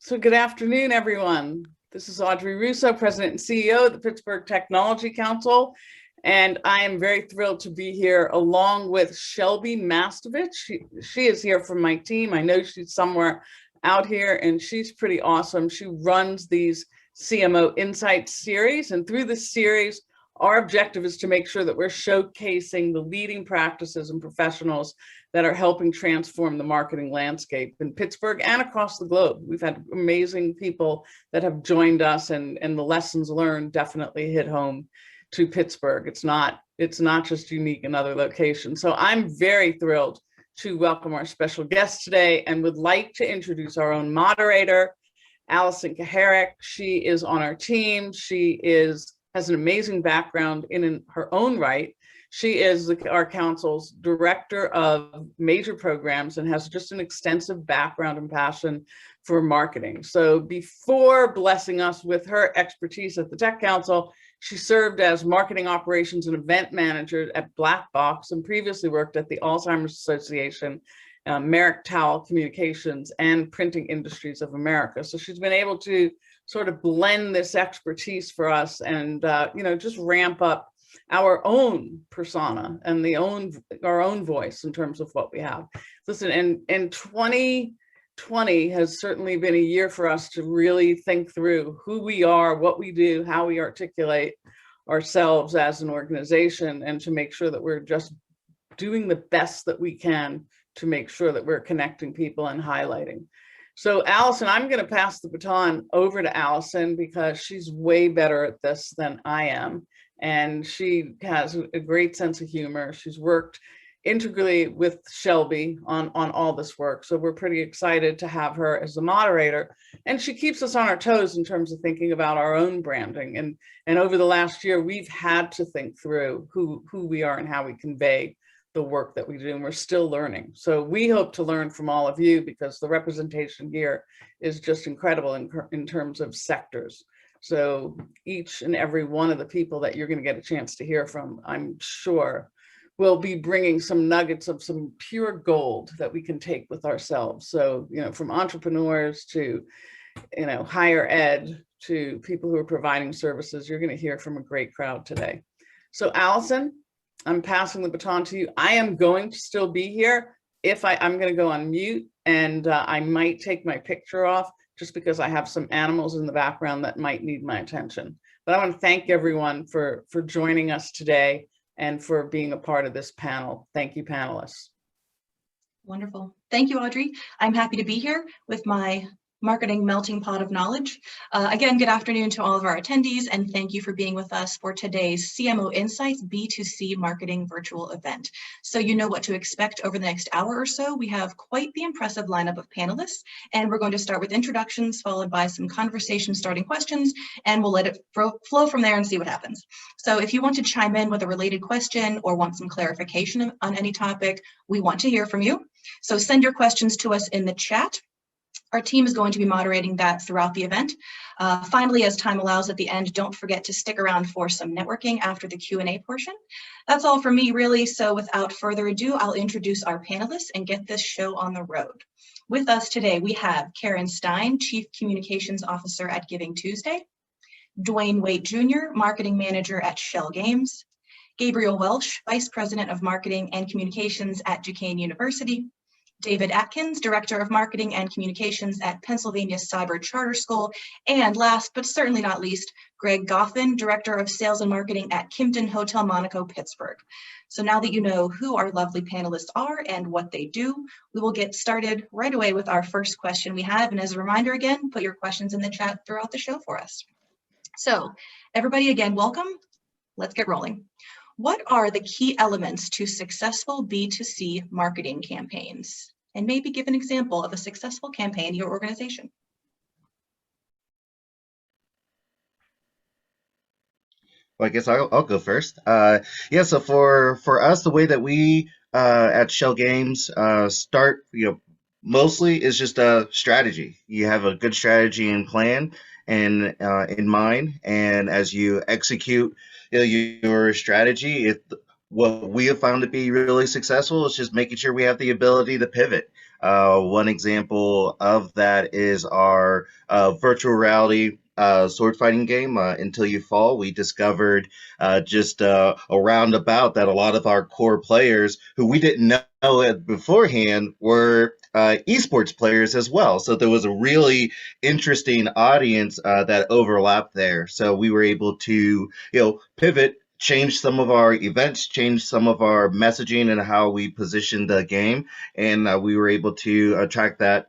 So good afternoon, everyone. This is Audrey Russo, President and CEO of the Pittsburgh Technology Council, and I am very thrilled to be here along with Shelby Mastovich. She is here from my team. I know she's somewhere out here, and she's pretty awesome. She runs these CMO Insights series, and through this series, our objective is to make sure that we're showcasing the leading practices and professionals that are helping transform the marketing landscape in Pittsburgh and across the globe. We've had amazing people that have joined us, and the lessons learned definitely hit home to Pittsburgh. It's not just unique in other locations. So I'm very thrilled to welcome our special guest today and would like to introduce our own moderator, Allison Kaharick. She is on our team. She has an amazing background in her own right. She is our council's director of major programs and has just an extensive background and passion for marketing. So before blessing us with her expertise at the Tech Council, she served as marketing operations and event manager at Black Box and previously worked at the Alzheimer's Association, Merrick Towel Communications, and Printing Industries of America. So she's been able to sort of blend this expertise for us and just ramp up our own persona and our own voice in terms of what we have. Listen, and 2020 has certainly been a year for us to really think through who we are, what we do, how we articulate ourselves as an organization, and to make sure that we're just doing the best that we can to make sure that we're connecting people and highlighting. So Allison, I'm going to pass the baton over to Allison because she's way better at this than I am. And she has a great sense of humor. She's worked integrally with Shelby on all this work. So we're pretty excited to have her as the moderator. And she keeps us on our toes in terms of thinking about our own branding. And over the last year, we've had to think through who we are and how we convey the work that we do, and we're still learning. So we hope to learn from all of you because the representation here is just incredible in terms of sectors. So each and every one of the people that you're going to get a chance to hear from, I'm sure, will be bringing some nuggets of some pure gold that we can take with ourselves. So, from entrepreneurs to, higher ed to people who are providing services, you're going to hear from a great crowd today. So Allison, I'm passing the baton to you. I am going to still be here. I'm going to go on mute, and I might take my picture off just because I have some animals in the background that might need my attention. But I want to thank everyone for joining us today and for being a part of this panel. Thank you, panelists. Wonderful. Thank you, Audrey. I'm happy to be here with my marketing melting pot of knowledge. Again, good afternoon to all of our attendees, and thank you for being with us for today's CMO Insights B2C Marketing virtual event. So you know what to expect over the next hour or so. We have quite the impressive lineup of panelists, and we're going to start with introductions, followed by some conversation starting questions, and we'll let it flow from there and see what happens. So if you want to chime in with a related question or want some clarification on any topic, we want to hear from you. So send your questions to us in the chat. Our team is going to be moderating that throughout the event. Finally, as time allows at the end, don't forget to stick around for some networking after the Q&A portion. That's all from me, really. So without further ado, I'll introduce our panelists and get this show on the road. With us today, we have Caryn Stein, Chief Communications Officer at GivingTuesday, Dwayne Waite Jr., Marketing Manager at Schell Games, Gabriel Welsch, Vice President of Marketing and Communications at Duquesne University, David Atkins, Director of Marketing and Communications at Pennsylvania Cyber Charter School, and last but certainly not least, Greg Goffin, Director of Sales and Marketing at Kimpton Hotel Monaco, Pittsburgh. So now that you know who our lovely panelists are and what they do, we will get started right away with our first question we have. And as a reminder again, put your questions in the chat throughout the show for us. So everybody again, welcome. Let's get rolling. What are the key elements to successful B2C marketing campaigns? And maybe give an example of a successful campaign in your organization. Well, I guess I'll go first. Yeah, so for us, the way that we at Schell Games start, mostly is just a strategy. You have a good strategy and plan and in mind, and as you execute your strategy, what we have found to be really successful is just making sure we have the ability to pivot. One example of that is our virtual reality sword fighting game, Until You Fall. We discovered just a roundabout that a lot of our core players who we didn't know it beforehand were esports players as well. So there was a really interesting audience that overlapped there. So we were able to, pivot, change some of our events, change some of our messaging and how we positioned the game, and we were able to attract that,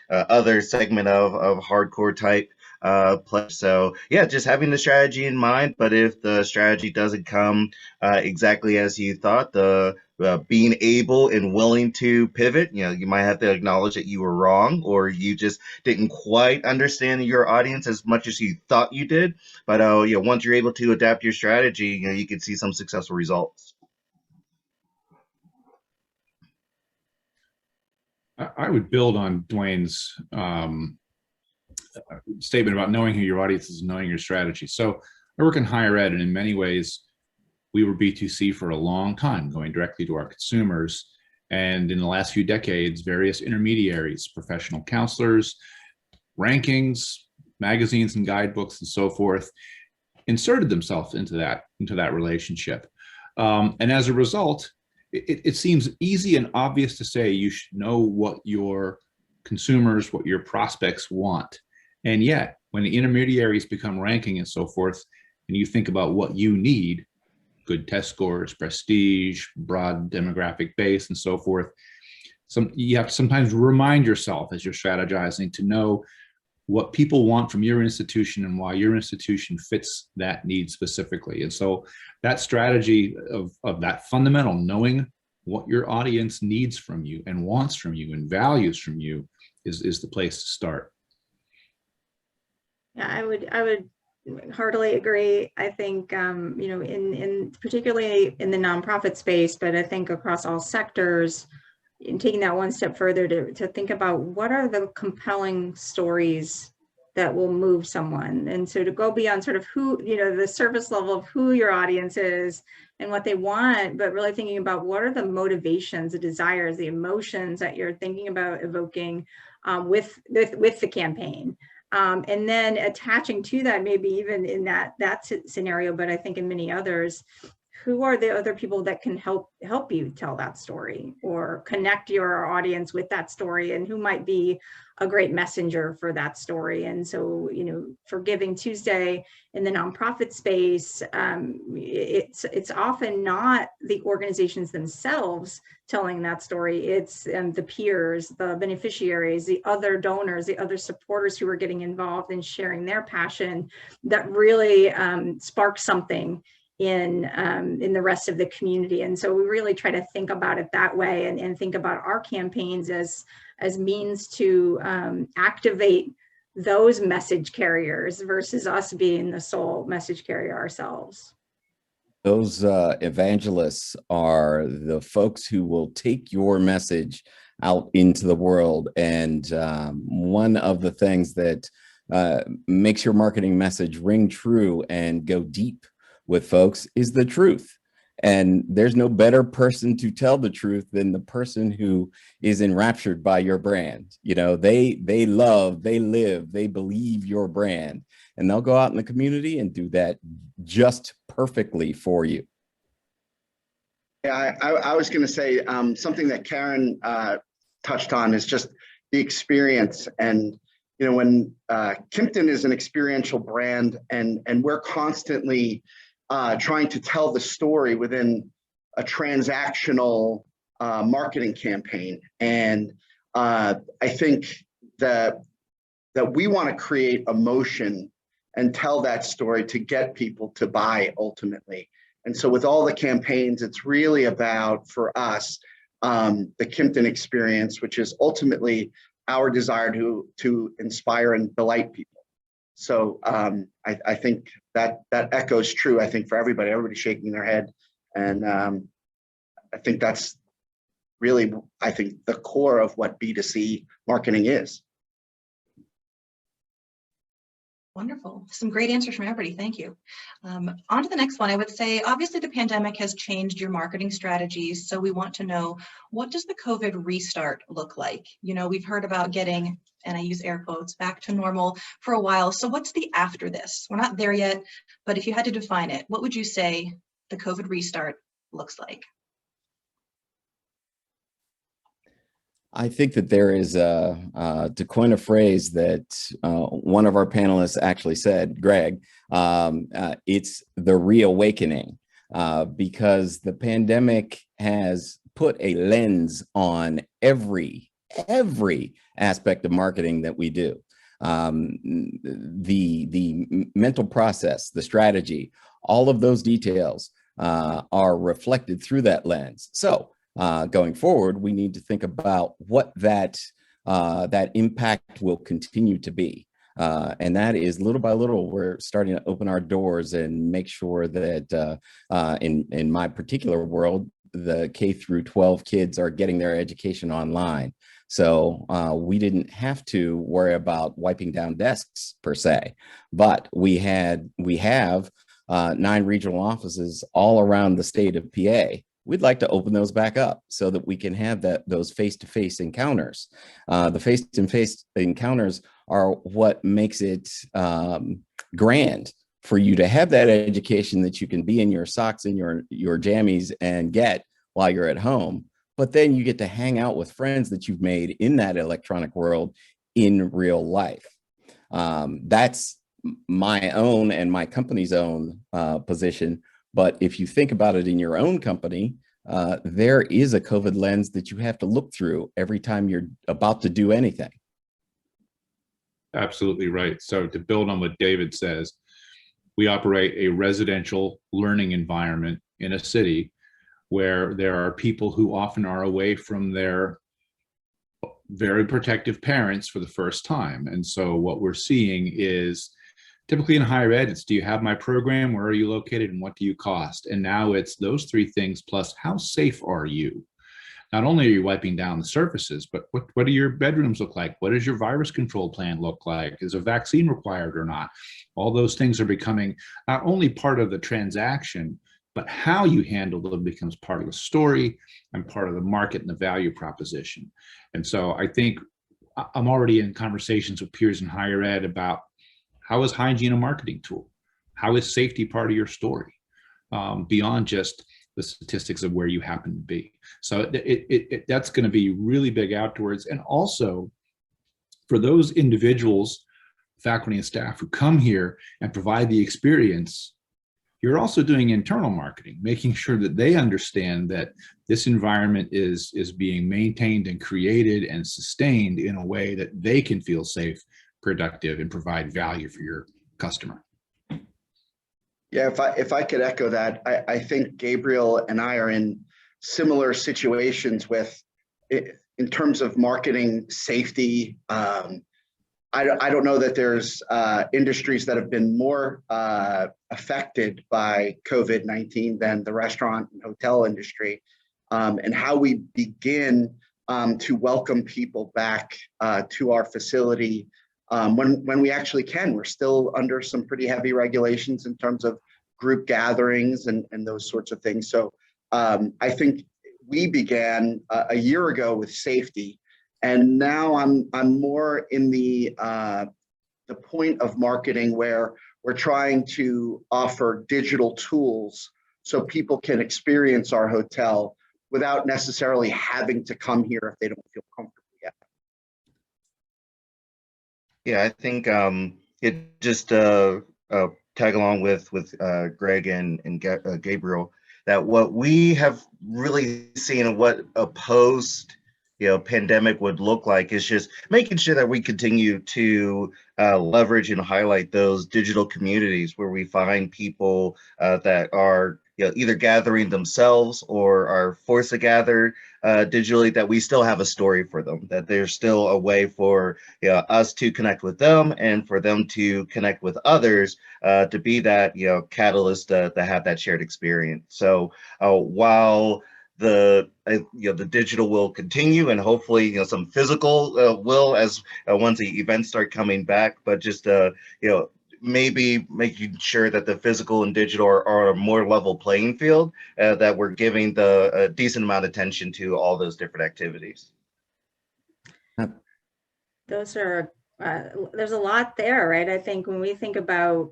other segment of hardcore type play. So yeah, just having the strategy in mind. But if the strategy doesn't come exactly as you thought, the being able and willing to pivot, you might have to acknowledge that you were wrong, or you just didn't quite understand your audience as much as you thought you did. But once you're able to adapt your strategy, you can see some successful results. I would build on Dwayne's statement about knowing who your audience is, knowing your strategy. So I work in higher ed, and in many ways, we were B2C for a long time, going directly to our consumers. And in the last few decades, various intermediaries, professional counselors, rankings, magazines and guidebooks and so forth, inserted themselves into that relationship. And as a result, it seems easy and obvious to say you should know what your consumers, what your prospects want. And yet, when the intermediaries become ranking and so forth, and you think about what you need, good test scores, prestige, broad demographic base, and so forth, you have to sometimes remind yourself as you're strategizing to know what people want from your institution and why your institution fits that need specifically. And so that strategy of that fundamental, knowing what your audience needs from you and wants from you and values from you is the place to start. Yeah, I would heartily agree. I think, in particularly in the nonprofit space, but I think across all sectors, in taking that one step further to think about what are the compelling stories that will move someone. And so to go beyond sort of who, the surface level of who your audience is and what they want, but really thinking about what are the motivations, the desires, the emotions that you're thinking about evoking with the campaign. And then attaching to that, maybe even in that scenario, but I think in many others, who are the other people that can help you tell that story or connect your audience with that story, and who might be a great messenger for that story. And so, for GivingTuesday in the nonprofit space, it's often not the organizations themselves telling that story. It's the peers, the beneficiaries, the other donors, the other supporters who are getting involved and sharing their passion that really sparks something in the rest of the community. And so we really try to think about it that way, and think about our campaigns as means to activate those message carriers versus us being the sole message carrier ourselves. Those evangelists are the folks who will take your message out into the world. And one of the things that makes your marketing message ring true and go deep with folks is the truth. And there's no better person to tell the truth than the person who is enraptured by your brand. They love, they live, they believe your brand, and they'll go out in the community and do that just perfectly for you. Yeah, I was going to say something that Caryn touched on is just the experience. And when Kimpton is an experiential brand, and we're constantly trying to tell the story within a transactional marketing campaign. And I think that we want to create emotion and tell that story to get people to buy ultimately. And so with all the campaigns, it's really about, for us, the Kimpton experience, which is ultimately our desire to inspire and delight people. So I think that echoes true, I think, for everybody shaking their head. And I think that's really, the core of what B2C marketing is. Wonderful. Some great answers from everybody. Thank you. On to the next one. I would say, obviously, the pandemic has changed your marketing strategies. So we want to know, what does the COVID restart look like? You know, we've heard about getting, and I use air quotes, back to normal for a while. So what's the after this? We're not there yet, but if you had to define it, what would you say the COVID restart looks like? I think that there is to coin a phrase that one of our panelists actually said, Greg, it's the reawakening, because the pandemic has put a lens on every aspect of marketing that we do. The mental process, the strategy, all of those details are reflected through that lens. So going forward, we need to think about what that impact will continue to be. And that is little by little, we're starting to open our doors and make sure that in my particular world, the K through 12 kids are getting their education online. So we didn't have to worry about wiping down desks per se, but we have 9 regional offices all around the state of PA. We'd like to open those back up so that we can have those face-to-face encounters. The face-to-face encounters are what makes it grand for you to have that education that you can be in your socks and your jammies and get while you're at home. But then you get to hang out with friends that you've made in that electronic world in real life. That's my own and my company's own position. But if you think about it in your own company, there is a COVID lens that you have to look through every time you're about to do anything. Absolutely right. So to build on what David says, we operate a residential learning environment in a city where there are people who often are away from their very protective parents for the first time. And so what we're seeing is, typically in higher ed, it's, do you have my program? Where are you located? And what do you cost? And now it's those 3 things plus, how safe are you? Not only are you wiping down the surfaces, but what do your bedrooms look like? What does your virus control plan look like? Is a vaccine required or not? All those things are becoming not only part of the transaction, but how you handle them becomes part of the story and part of the market and the value proposition. And so I think I'm already in conversations with peers in higher ed about, how is hygiene a marketing tool? How is safety part of your story? Beyond just the statistics of where you happen to be. So that's going to be really big outdoors. And also for those individuals, faculty and staff who come here and provide the experience, you're also doing internal marketing, making sure that they understand that this environment is being maintained and created and sustained in a way that they can feel safe, productive, and provide value for your customer. Yeah, if I could echo that, I think Gabriel and I are in similar situations with, in terms of marketing safety. I don't know that there's industries that have been more affected by COVID-19 than the restaurant and hotel industry, and how we begin to welcome people back to our facility. When we actually can. We're still under some pretty heavy regulations in terms of group gatherings and those sorts of things. So I think we began a year ago with safety, and now I'm more in the point of marketing where we're trying to offer digital tools so people can experience our hotel without necessarily having to come here if they don't feel comfortable yet. Yeah, I think it just tag along with Greg and Gabriel, that what we have really seen what a post pandemic would look like is just making sure that we continue to leverage and highlight those digital communities where we find people that are either gathering themselves or are forced to gather digitally, that we still have a story for them, that there's still a way for us to connect with them and for them to connect with others to be that catalyst to have that shared experience. So while the digital will continue, and hopefully some physical will as once the events start coming back, but just maybe making sure that the physical and digital are a more level playing field, that we're giving a decent amount of attention to all those different activities. Those are, there's a lot there, right? I think when we think about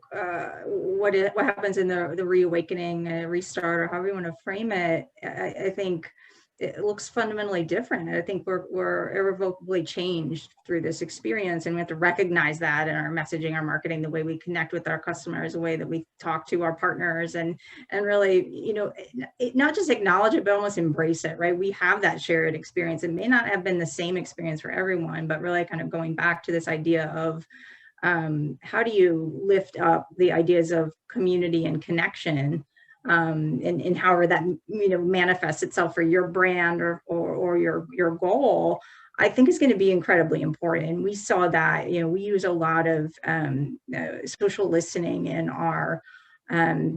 what happens in the reawakening, restart, or however you want to frame it, I think it looks fundamentally different. I think we're irrevocably changed through this experience, and we have to recognize that in our messaging, our marketing, the way we connect with our customers, the way that we talk to our partners, and really, you know, not just acknowledge it, but almost embrace it, right? We have that shared experience. It may not have been the same experience for everyone, but really kind of going back to this idea of how do you lift up the ideas of community and connection, and however that, you know, manifests itself for your brand or your goal, I think is going to be incredibly important. We saw that, you know, we use a lot of social listening in our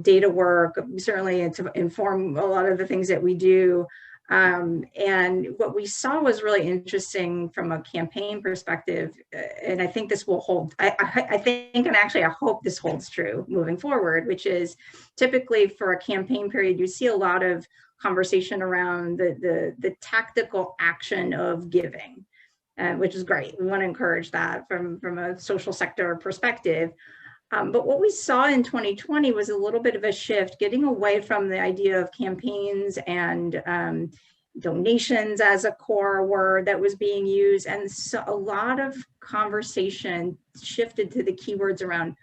data work, certainly to inform a lot of the things that we do. And what we saw was really interesting from a campaign perspective, and I think this will hold, I think, and actually I hope this holds true moving forward, which is typically for a campaign period, you see a lot of conversation around the tactical action of giving, which is great. We want to encourage that from a social sector perspective. But what we saw in 2020 was a little bit of a shift, getting away from the idea of campaigns and donations as a core word that was being used. And so a lot of conversation shifted to the keywords around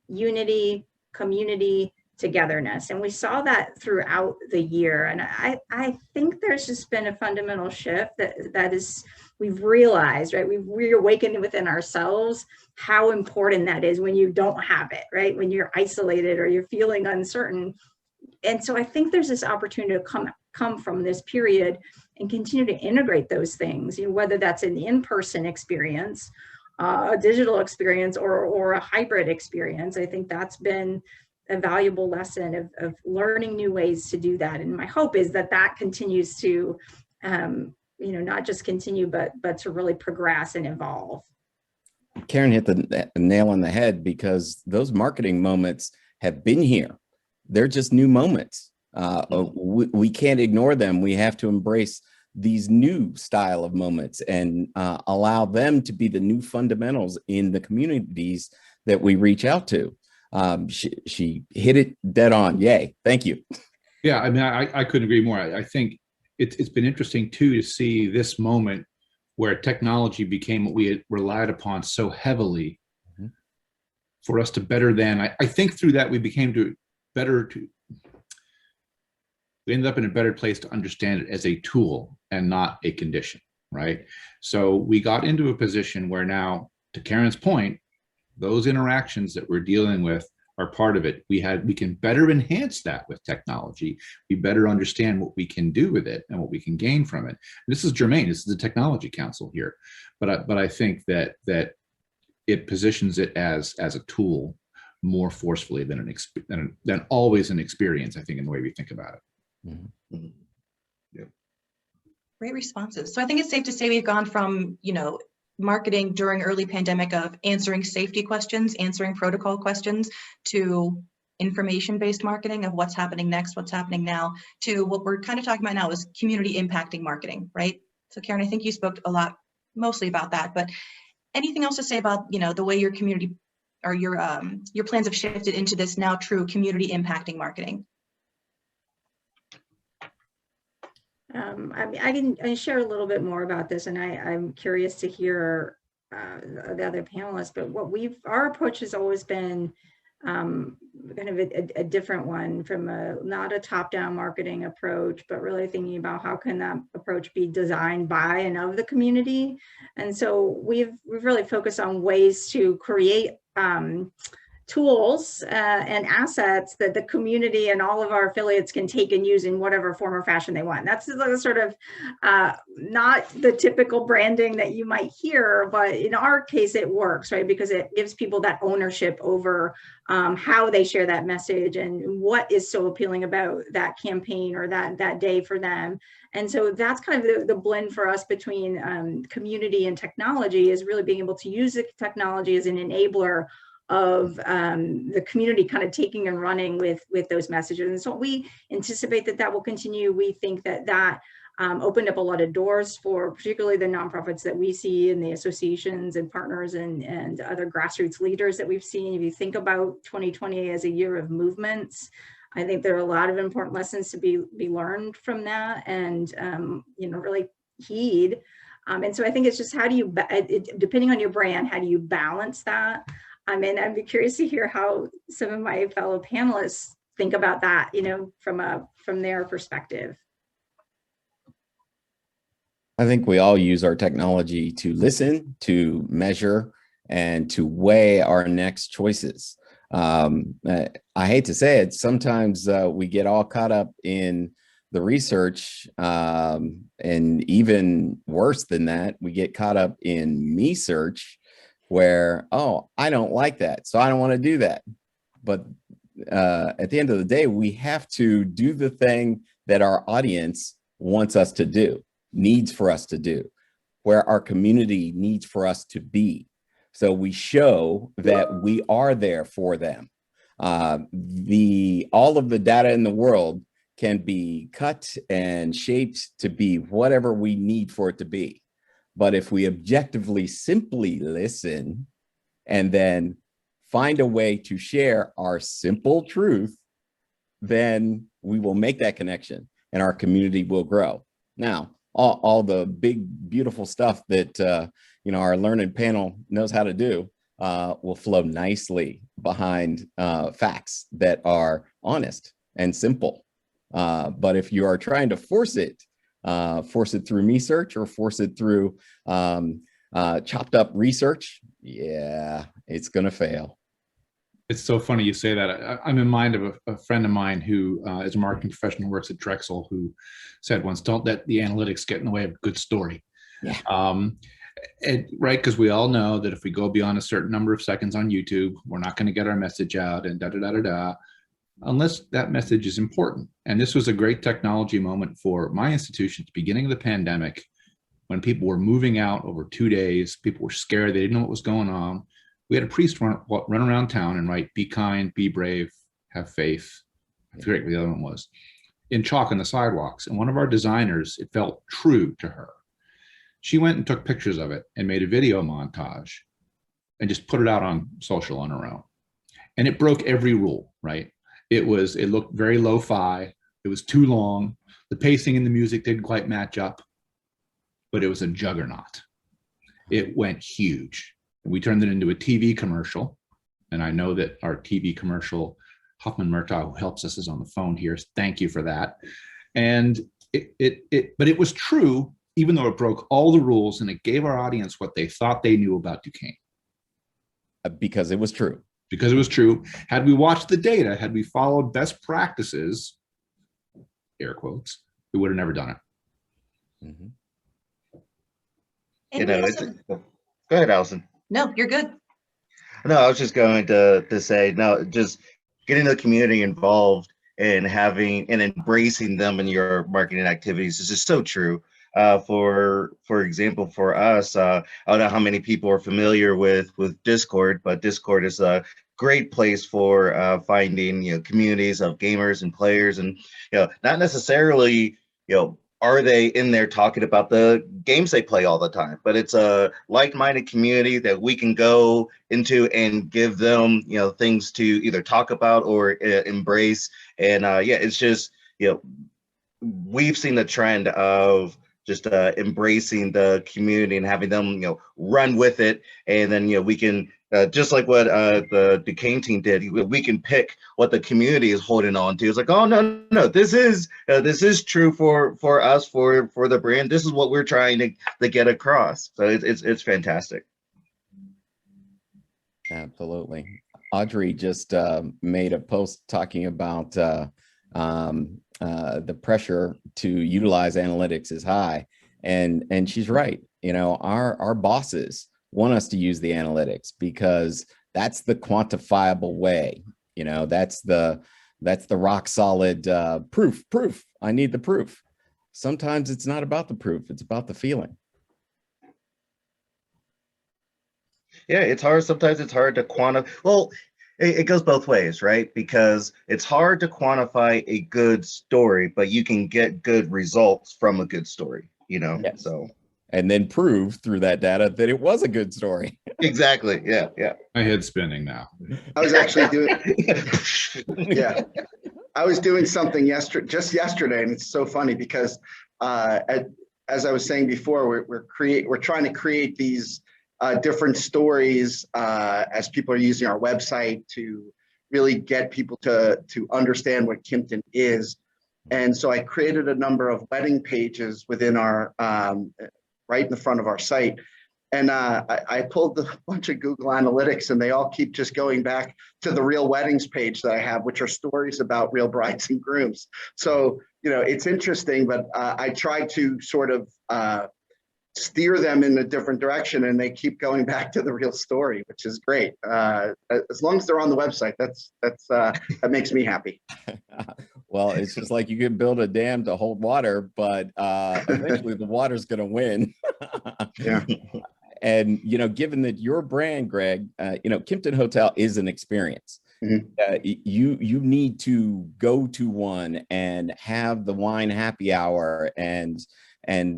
unity, community, togetherness. And we saw that throughout the year. And I think there's just been a fundamental shift that is, we've realized, right? We've reawakened within ourselves how important that is when you don't have it, right? When you're isolated or you're feeling uncertain. And so I think there's this opportunity to come from this period and continue to integrate those things, you know, whether that's an in-person experience, a digital experience, or a hybrid experience. I think that's been a valuable lesson of learning new ways to do that. And my hope is that continues to, you know, not just continue, but to really progress and evolve. Caryn hit the nail on the head, because those marketing moments have been here. They're just new moments. We can't ignore them. We have to embrace these new style of moments and allow them to be the new fundamentals in the communities that we reach out to. She hit it dead on. Yay. Thank you. Yeah, I mean, I couldn't agree more. I think it's been interesting too to see this moment where technology became what we had relied upon so heavily for us to better than. I think through that we became we ended up in a better place to understand it as a tool and not a condition, right? So we got into a position where now, to Caryn's point, those interactions that we're dealing with are part of it. We can better enhance that with technology. We better understand what we can do with it and what we can gain from it. And this is germane. This is the Technology Council here, but I think that it positions it as a tool more forcefully than always an experience, I think, in the way we think about it. Mm-hmm. Yeah. Great responses. So I think it's safe to say we've gone from, you know, marketing during early pandemic of answering safety questions, answering protocol questions, to information-based marketing of what's happening next, what's happening now, to what we're kind of talking about now is community impacting marketing, right? So Caryn, I think you spoke a lot, mostly about that, but anything else to say about, you know, the way your community or your plans have shifted into this now true community impacting marketing? I can share a little bit more about this, and I'm curious to hear the other panelists, but our approach has always been kind of a different one, from not a top-down marketing approach, but really thinking about how can that approach be designed by and of the community. And so we've really focused on ways to create tools and assets that the community and all of our affiliates can take and use in whatever form or fashion they want. That's sort of not the typical branding that you might hear, but in our case, it works, right? Because it gives people that ownership over how they share that message and what is so appealing about that campaign or that day for them. And so that's kind of the blend for us between community and technology, is really being able to use the technology as an enabler the community kind of taking and running with those messages. And so we anticipate that will continue. We think that opened up a lot of doors for particularly the nonprofits that we see and the associations and partners and other grassroots leaders that we've seen. If you think about 2020 as a year of movements, I think there are a lot of important lessons to be learned from that, and really heed. And so I think it's just how do you, depending on your brand, how do you balance that? And I'd be curious to hear how some of my fellow panelists think about that, from their perspective. I think we all use our technology to listen, to measure, and to weigh our next choices. I hate to say it, sometimes we get all caught up in the research, and even worse than that, we get caught up in me search, where, oh, I don't like that, so I don't want to do that. But at the end of the day, we have to do the thing that our audience wants us to do, needs for us to do, where our community needs for us to be. So we show that we are there for them. All of the data in the world can be cut and shaped to be whatever we need for it to be. But if we objectively simply listen and then find a way to share our simple truth, then we will make that connection and our community will grow. Now, all the big, beautiful stuff that our learned panel knows how to do will flow nicely behind facts that are honest and simple. But if you are trying to force it through me search or force it through chopped up research, yeah, it's going to fail. It's so funny you say that. I'm in mind of a friend of mine who is a marketing professional who works at Drexel, who said once, don't let the analytics get in the way of a good story. Yeah. Right, because we all know that if we go beyond a certain number of seconds on YouTube, we're not going to get our message out and da-da-da-da-da, unless that message is important. And this was a great technology moment for my institution at the beginning of the pandemic, when people were moving out over 2 days, people were scared, they didn't know what was going on. We had a priest run around town and write, be kind, be brave, have faith. I forget what the other one was, in chalk on the sidewalks. And one of our designers, it felt true to her. She went and took pictures of it and made a video montage and just put it out on social on her own. And it broke every rule, right? It looked very lo-fi. It was too long. The pacing and the music didn't quite match up, but it was a juggernaut. It went huge. We turned it into a TV commercial. And I know that our TV commercial, Huffman Murtaugh, who helps us, is on the phone here. Thank you for that. And but it was true, even though it broke all the rules, and it gave our audience what they thought they knew about Duquesne. Because it was true. Because it was true. Had we watched the data, had we followed best practices, air quotes, we would have never done it. Mm-hmm. Go ahead, Allison. No, you're good. No, I was just going to say, no, just getting the community involved and having and embracing them in your marketing activities is just so true. For example, for us, I don't know how many people are familiar with Discord, but Discord is a great place for finding communities of gamers and players, and not necessarily are they in there talking about the games they play all the time, but it's a like-minded community that we can go into and give them things to either talk about or embrace. And it's just we've seen the trend of just embracing the community and having them run with it, and then we can just like what the Duquesne team did, we can pick what the community is holding on to. It's like, oh no, this is true for us, for the brand. This is what we're trying to get across. So it's fantastic. Absolutely. Audrey just made a post talking about the pressure to utilize analytics is high, and she's right. Our bosses want us to use the analytics because that's the quantifiable way. That's the rock solid proof. I need the proof. Sometimes it's not about the proof, it's about the feeling. Yeah, it's hard. Sometimes it's hard to quantify. Well, it goes both ways, right? Because it's hard to quantify a good story, but you can get good results from a good story, you know? Yes. So And then prove through that data that it was a good story. exactly. Yeah. Yeah. My head's spinning now. I was actually doing, yeah, I was doing something just yesterday, and it's so funny because as I was saying before, we're trying to create these different stories as people are using our website to really get people to understand what Kimpton is. And so I created a number of wedding pages within our right in the front of our site. And I pulled a bunch of Google Analytics, and they all keep just going back to the real weddings page that I have, which are stories about real brides and grooms. So, you know, it's interesting, but I try to sort of steer them in a different direction, and they keep going back to the real story, which is great. As long as they're on the website, that makes me happy. Well, it's just like you can build a dam to hold water, but eventually the water's going to win. Yeah. And, you know, given that your brand, Greg, you know, Kimpton Hotel is an experience. Mm-hmm. You need to go to one and have the wine happy hour and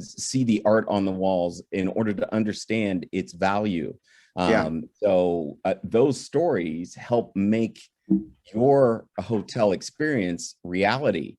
see the art on the walls in order to understand its value. So those stories help make your hotel experience reality.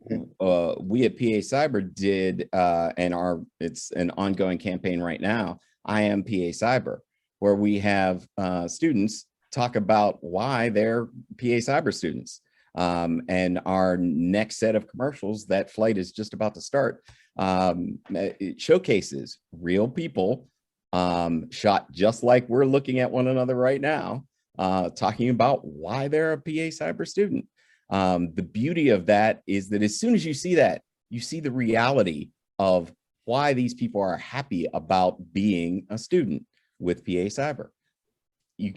We at PA Cyber did, and it's an ongoing campaign right now, I Am PA Cyber, where we have students talk about why they're PA Cyber students. And our next set of commercials, that flight is just about to start. It showcases real people shot just like we're looking at one another right now, talking about why they're a PA Cyber student. The beauty of that is that as soon as you see that, you see the reality of why these people are happy about being a student with PA Cyber.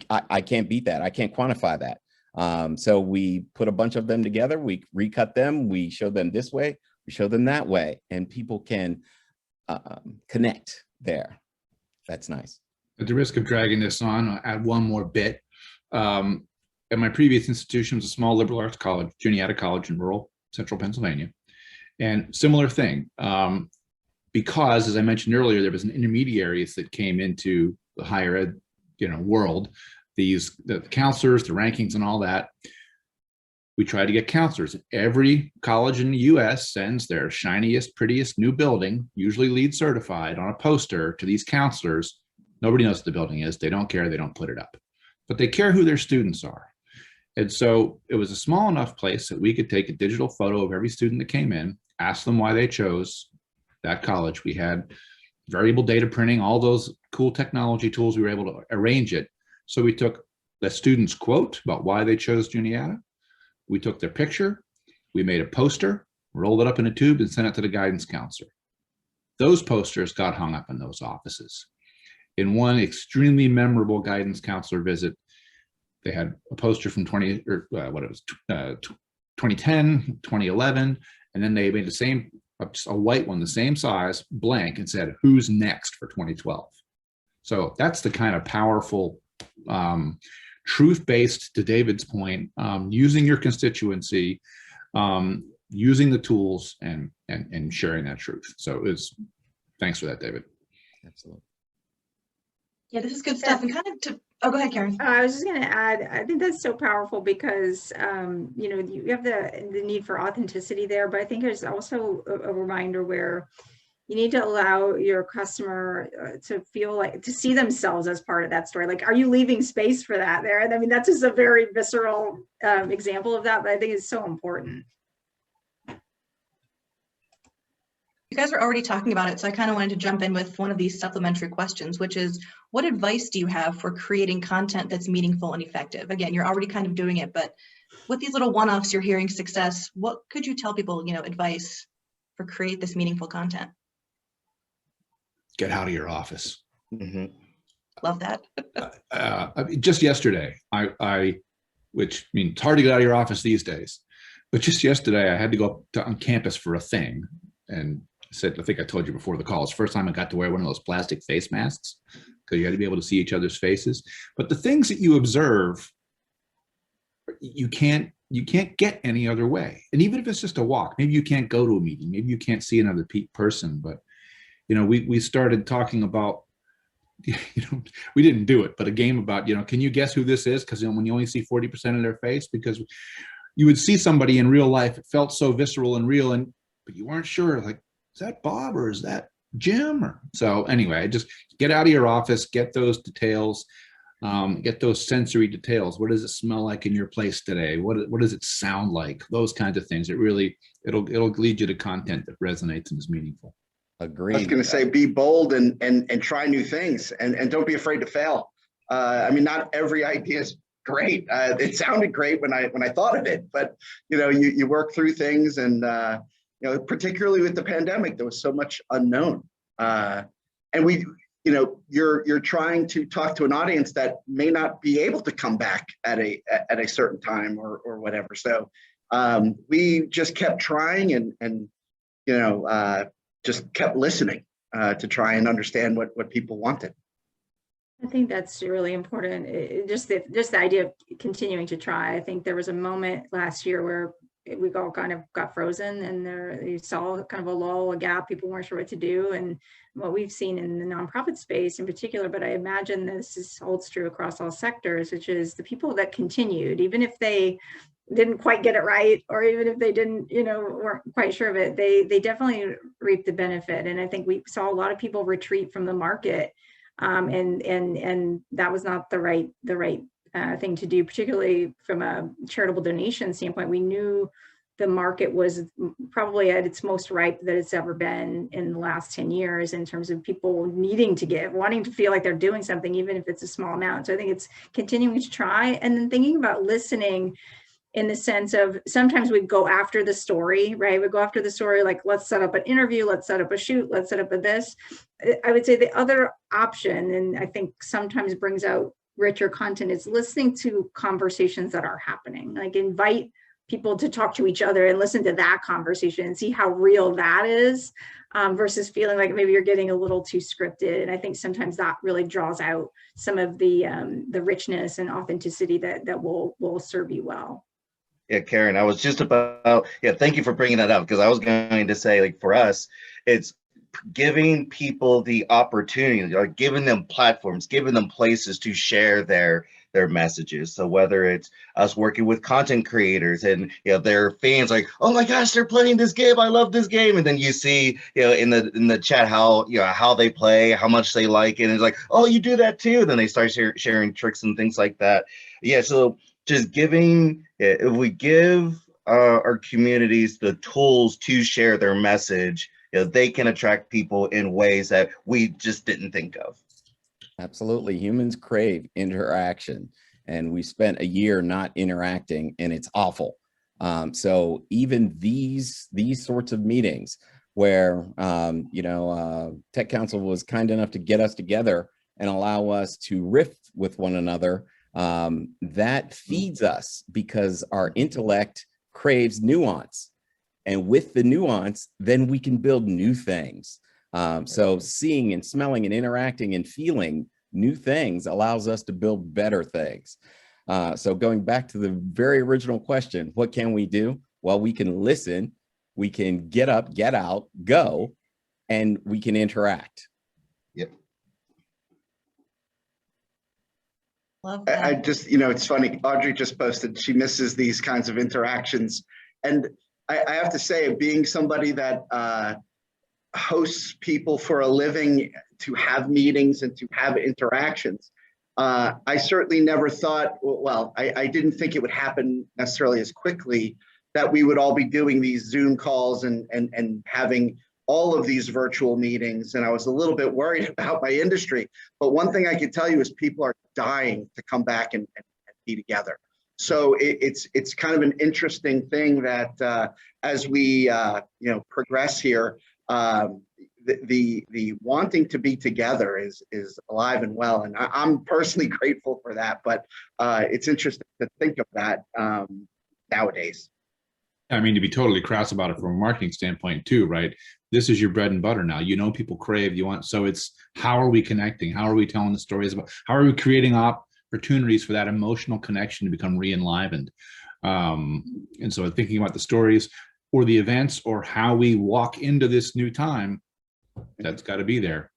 I can't beat that. I can't quantify that. So we put a bunch of them together, we recut them, we show them this way, we show them that way, and people can connect there. That's nice. At the risk of dragging this on, I'll add one more bit. At my previous institution was a small liberal arts college, Juniata College in rural central Pennsylvania. And similar thing, because as I mentioned earlier, there was an intermediaries that came into the higher ed, world, the counselors, the rankings and all that. We try to get counselors. Every college in the US sends their shiniest, prettiest new building, usually LEED certified, on a poster to these counselors. Nobody knows what the building is. They don't care. They don't put it up. But they care who their students are. And so it was a small enough place that we could take a digital photo of every student that came in, ask them why they chose that college. We had variable data printing, all those cool technology tools. We were able to arrange it. So we took the student's quote about why they chose Juniata. We took their picture, we made a poster, rolled it up in a tube and sent it to the guidance counselor. Those posters got hung up in those offices. In one extremely memorable guidance counselor visit, they had a poster from 2010, 2011, and then they made the same, a white one, the same size, blank, and said, who's next for 2012? So that's the kind of powerful, truth-based, to David's point, using your constituency, using the tools and sharing that truth. So thanks for that, David. Absolutely. Yeah, this is good stuff. And kind of oh, go ahead, Caryn. I was just going to add, I think that's so powerful because, you have the need for authenticity there, but I think there's also a reminder where you need to allow your customer to feel like, to see themselves as part of that story. Like, are you leaving space for that there? And I mean, that's just a very visceral example of that, but I think it's so important. You guys were already talking about it, so I kind of wanted to jump in with one of these supplementary questions, which is, what advice do you have for creating content that's meaningful and effective? Again, you're already kind of doing it, but with these little one-offs, you're hearing success. What could you tell people, advice for create this meaningful content? Get out of your office. Mm-hmm. Love that. Just yesterday, which means it's hard to get out of your office these days, but just yesterday I had to go on campus for a thing, and said, I think I told you before the call, it's the first time I got to wear one of those plastic face masks because you had to be able to see each other's faces. But the things that you observe, you can't get any other way. And even if it's just a walk, maybe you can't go to a meeting, maybe you can't see another person, but we started talking about, we didn't do it, but a game about, can you guess who this is? Because when you only see 40% of their face, because you would see somebody in real life, it felt so visceral and real, but you weren't sure, like, is that Bob or is that Jim? So anyway, just get out of your office, get those details, get those sensory details. What does it smell like in your place today? What does it sound like? Those kinds of things. It'll lead you to content that resonates and is meaningful. Agreed. I was going to say, be bold and try new things, and don't be afraid to fail. I mean, not every idea is great. It sounded great when I thought of it, but you work through things, and particularly with the pandemic, there was so much unknown, and you're trying to talk to an audience that may not be able to come back at a certain time or whatever. So we just kept trying and just kept listening to try and understand what people wanted. I think that's really important. Just the idea of continuing to try. I think there was a moment last year where we all kind of got frozen, and you saw kind of a lull, a gap. People weren't sure what to do. And what we've seen in the nonprofit space in particular, but I imagine this holds true across all sectors, which is the people that continued, even if they didn't quite get it right, or even if they didn't, weren't quite sure of it, they definitely reaped the benefit. And I think we saw a lot of people retreat from the market, and that was not the right thing to do, particularly from a charitable donation standpoint. We knew the market was probably at its most ripe that it's ever been in the last 10 years in terms of people needing to give, wanting to feel like they're doing something, even if it's a small amount. So I think it's continuing to try, and then thinking about listening in the sense of, sometimes we go after the story, right? We go after the story, like, let's set up an interview, let's set up a shoot, let's set up a this. I would say the other option, and I think sometimes brings out richer content, is listening to conversations that are happening. Like, invite people to talk to each other and listen to that conversation and see how real that is, versus feeling like maybe you're getting a little too scripted. And I think sometimes that really draws out some of the richness and authenticity that will serve you well. Yeah, Caryn, I was just about, thank you for bringing that up, because I was going to say, like, for us, it's giving people the opportunity, like giving them platforms, giving them places to share their messages. So whether it's us working with content creators and their fans, like, oh my gosh, they're playing this game, I love this game, and then you see in the chat how they play, how much they like it, and it's like, oh, you do that too. Then they start sharing tricks and things like that. So just giving, if we give our communities the tools to share their message, they can attract people in ways that we just didn't think of. Absolutely. Humans crave interaction, and we spent a year not interacting, and it's awful. So even these sorts of meetings where, Tech Council was kind enough to get us together and allow us to riff with one another, that feeds us, because our intellect craves nuance. And with the nuance, then we can build new things. So seeing and smelling and interacting and feeling new things allows us to build better things. So going back to the very original question, what can we do? Well, we can listen, we can get up, get out, go, and we can interact. Yep. Love that. I just, it's funny, Audrey just posted, she misses these kinds of interactions. And I have to say, being somebody that hosts people for a living, to have meetings and to have interactions, I certainly never thought, I didn't think it would happen necessarily as quickly, that we would all be doing these Zoom calls and having all of these virtual meetings. And I was a little bit worried about my industry. But one thing I can tell you is people are dying to come back and be together. So it's kind of an interesting thing that as we progress here, the wanting to be together is alive and well, and I'm personally grateful for that. But it's interesting to think of that nowadays. I mean, to be totally crass about it from a marketing standpoint too, right? this is your bread and butter now. You know, people crave, you want, so it's how are we connecting? How are we telling the stories about, how are we creating opportunities for that emotional connection to become re-enlivened? And so thinking about the stories or the events or how we walk into this new time, that's got to be there.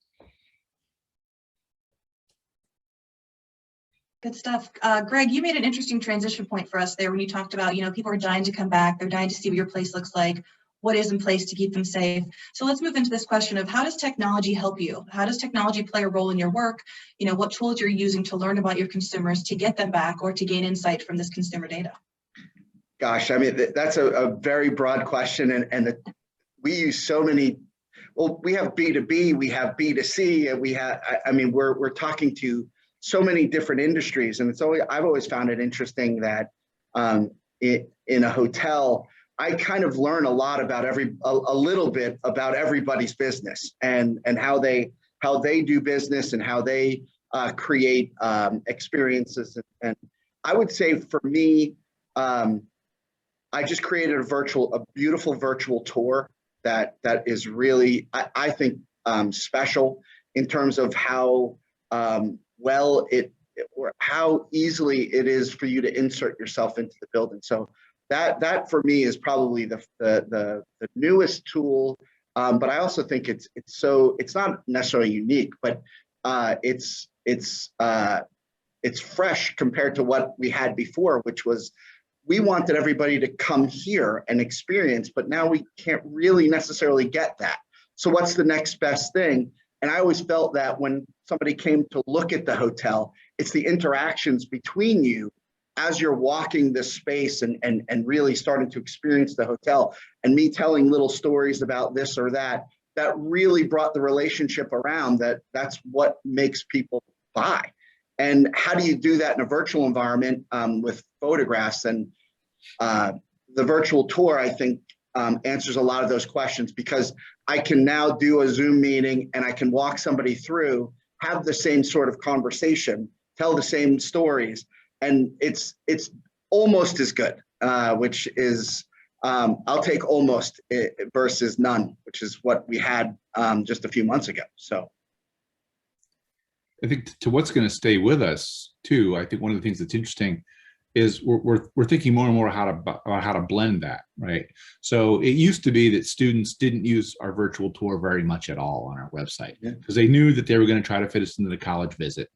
Good stuff. Greg, you made an interesting transition point for us there when you talked about, you know, people are dying to come back. They're dying to see what your place looks like, what is in place to keep them safe. So let's move into this question of how does technology help you? How does technology play a role in your work? You know, what tools you're using to learn about your consumers to get them back or to gain insight from this consumer data? Gosh, I mean, that's a very broad question. And we use so many, well, we have B2B, we have B2C, and we have, I mean, we're talking to so many different industries. And I've always found it interesting that in a hotel, I kind of learn a lot about a little bit about everybody's business and how they do business and how they create experiences. And I would say for me, I just created a beautiful virtual tour that is really, I think, special in terms of how well or how easily it is for you to insert yourself into the building. So that for me is probably the newest tool, but I also think it's not necessarily unique, but it's fresh compared to what we had before, which was we wanted everybody to come here and experience, but now we can't really necessarily get that. So what's the next best thing? And I always felt that when somebody came to look at the hotel, it's the interactions between you as you're walking this space and really starting to experience the hotel, and me telling little stories about this or that really brought the relationship around. That's what makes people buy. And how do you do that in a virtual environment with photographs? And the virtual tour, I think, answers a lot of those questions, because I can now do a Zoom meeting and I can walk somebody through, have the same sort of conversation, tell the same stories, and it's almost as good, which is I'll take almost versus none, which is what we had just a few months ago. So I think to what's going to stay with us too, I think one of the things that's interesting is we're thinking more and more about how to blend that, right? So it used to be that students didn't use our virtual tour very much at all on our website because they knew that they were going to try to fit us into the college visit.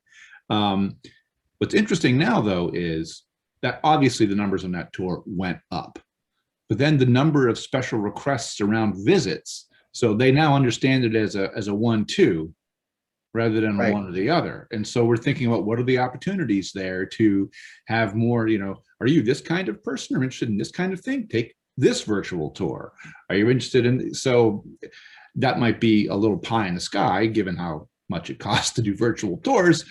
What's interesting now, though, is that obviously the numbers on that tour went up, but then the number of special requests around visits, so they now understand it as a 1-2 rather than right. one or the other. And so we're thinking about what are the opportunities there to have more, you know, are you this kind of person or interested in this kind of thing? Take this virtual tour. Are you interested in, so that might be a little pie in the sky given how much it costs to do virtual tours,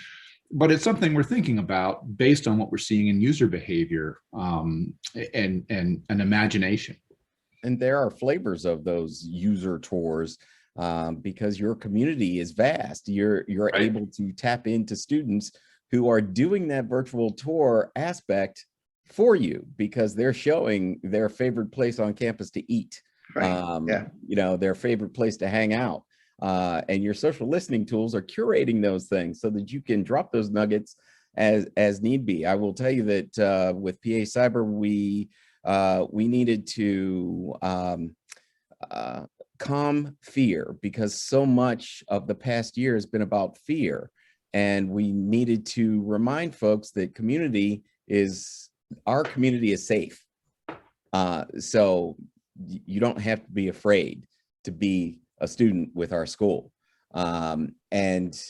but it's something we're thinking about based on what we're seeing in user behavior and imagination. And there are flavors of those user tours. Because your community is vast, you're right. able to tap into students who are doing that virtual tour aspect for you because they're showing their favorite place on campus to eat, right. You know, their favorite place to hang out, and your social listening tools are curating those things so that you can drop those nuggets as need be. I will tell you that with PA Cyber, we needed to calm fear because so much of the past year has been about fear, and we needed to remind folks that our community is safe. So you don't have to be afraid to be a student with our school. And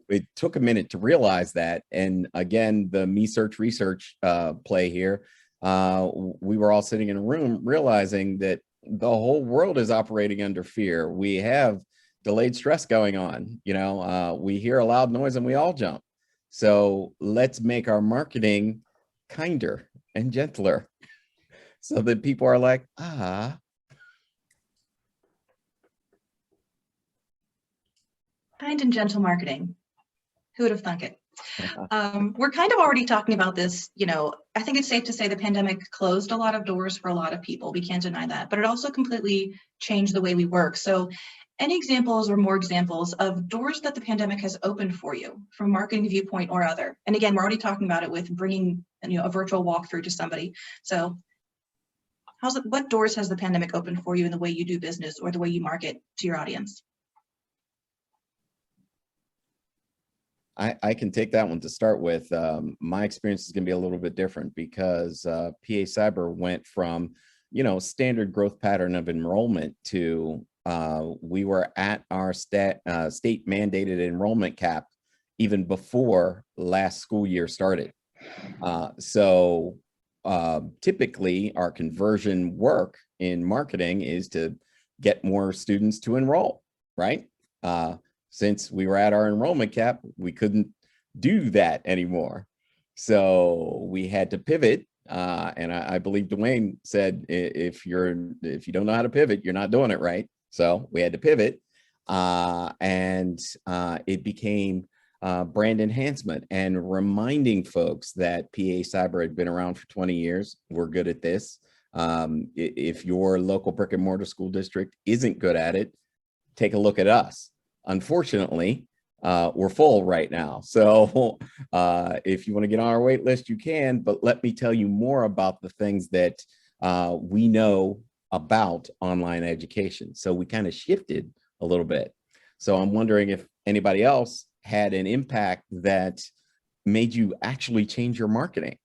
it took a minute to realize that. And again, the me search research play here, we were all sitting in a room realizing that the whole world is operating under fear. We have delayed stress going on. You know, we hear a loud noise and we all jump. So let's make our marketing kinder and gentler so that people are like, ah. Kind and gentle marketing. Who would have thunk it? We're kind of already talking about this, I think it's safe to say the pandemic closed a lot of doors for a lot of people. We can't deny that, but it also completely changed the way we work. So any examples or more examples of doors that the pandemic has opened for you from a marketing viewpoint or other? And again, we're already talking about it with bringing a virtual walkthrough to somebody. So what doors has the pandemic opened for you in the way you do business or the way you market to your audience? I can take that one to start with. My experience is going to be a little bit different because PA Cyber went from, standard growth pattern of enrollment to we were at our state mandated enrollment cap even before last school year started. So typically our conversion work in marketing is to get more students to enroll, right? Since we were at our enrollment cap, we couldn't do that anymore. So we had to pivot. And I believe Dwayne said, if you don't know how to pivot, you're not doing it right. So we had to pivot. And it became brand enhancement and reminding folks that PA Cyber had been around for 20 years. We're good at this. If your local brick and mortar school district isn't good at it, take a look at us. Unfortunately, we're full right now. So if you want to get on our wait list, you can, but let me tell you more about the things that we know about online education. So we kind of shifted a little bit. So I'm wondering if anybody else had an impact that made you actually change your marketing.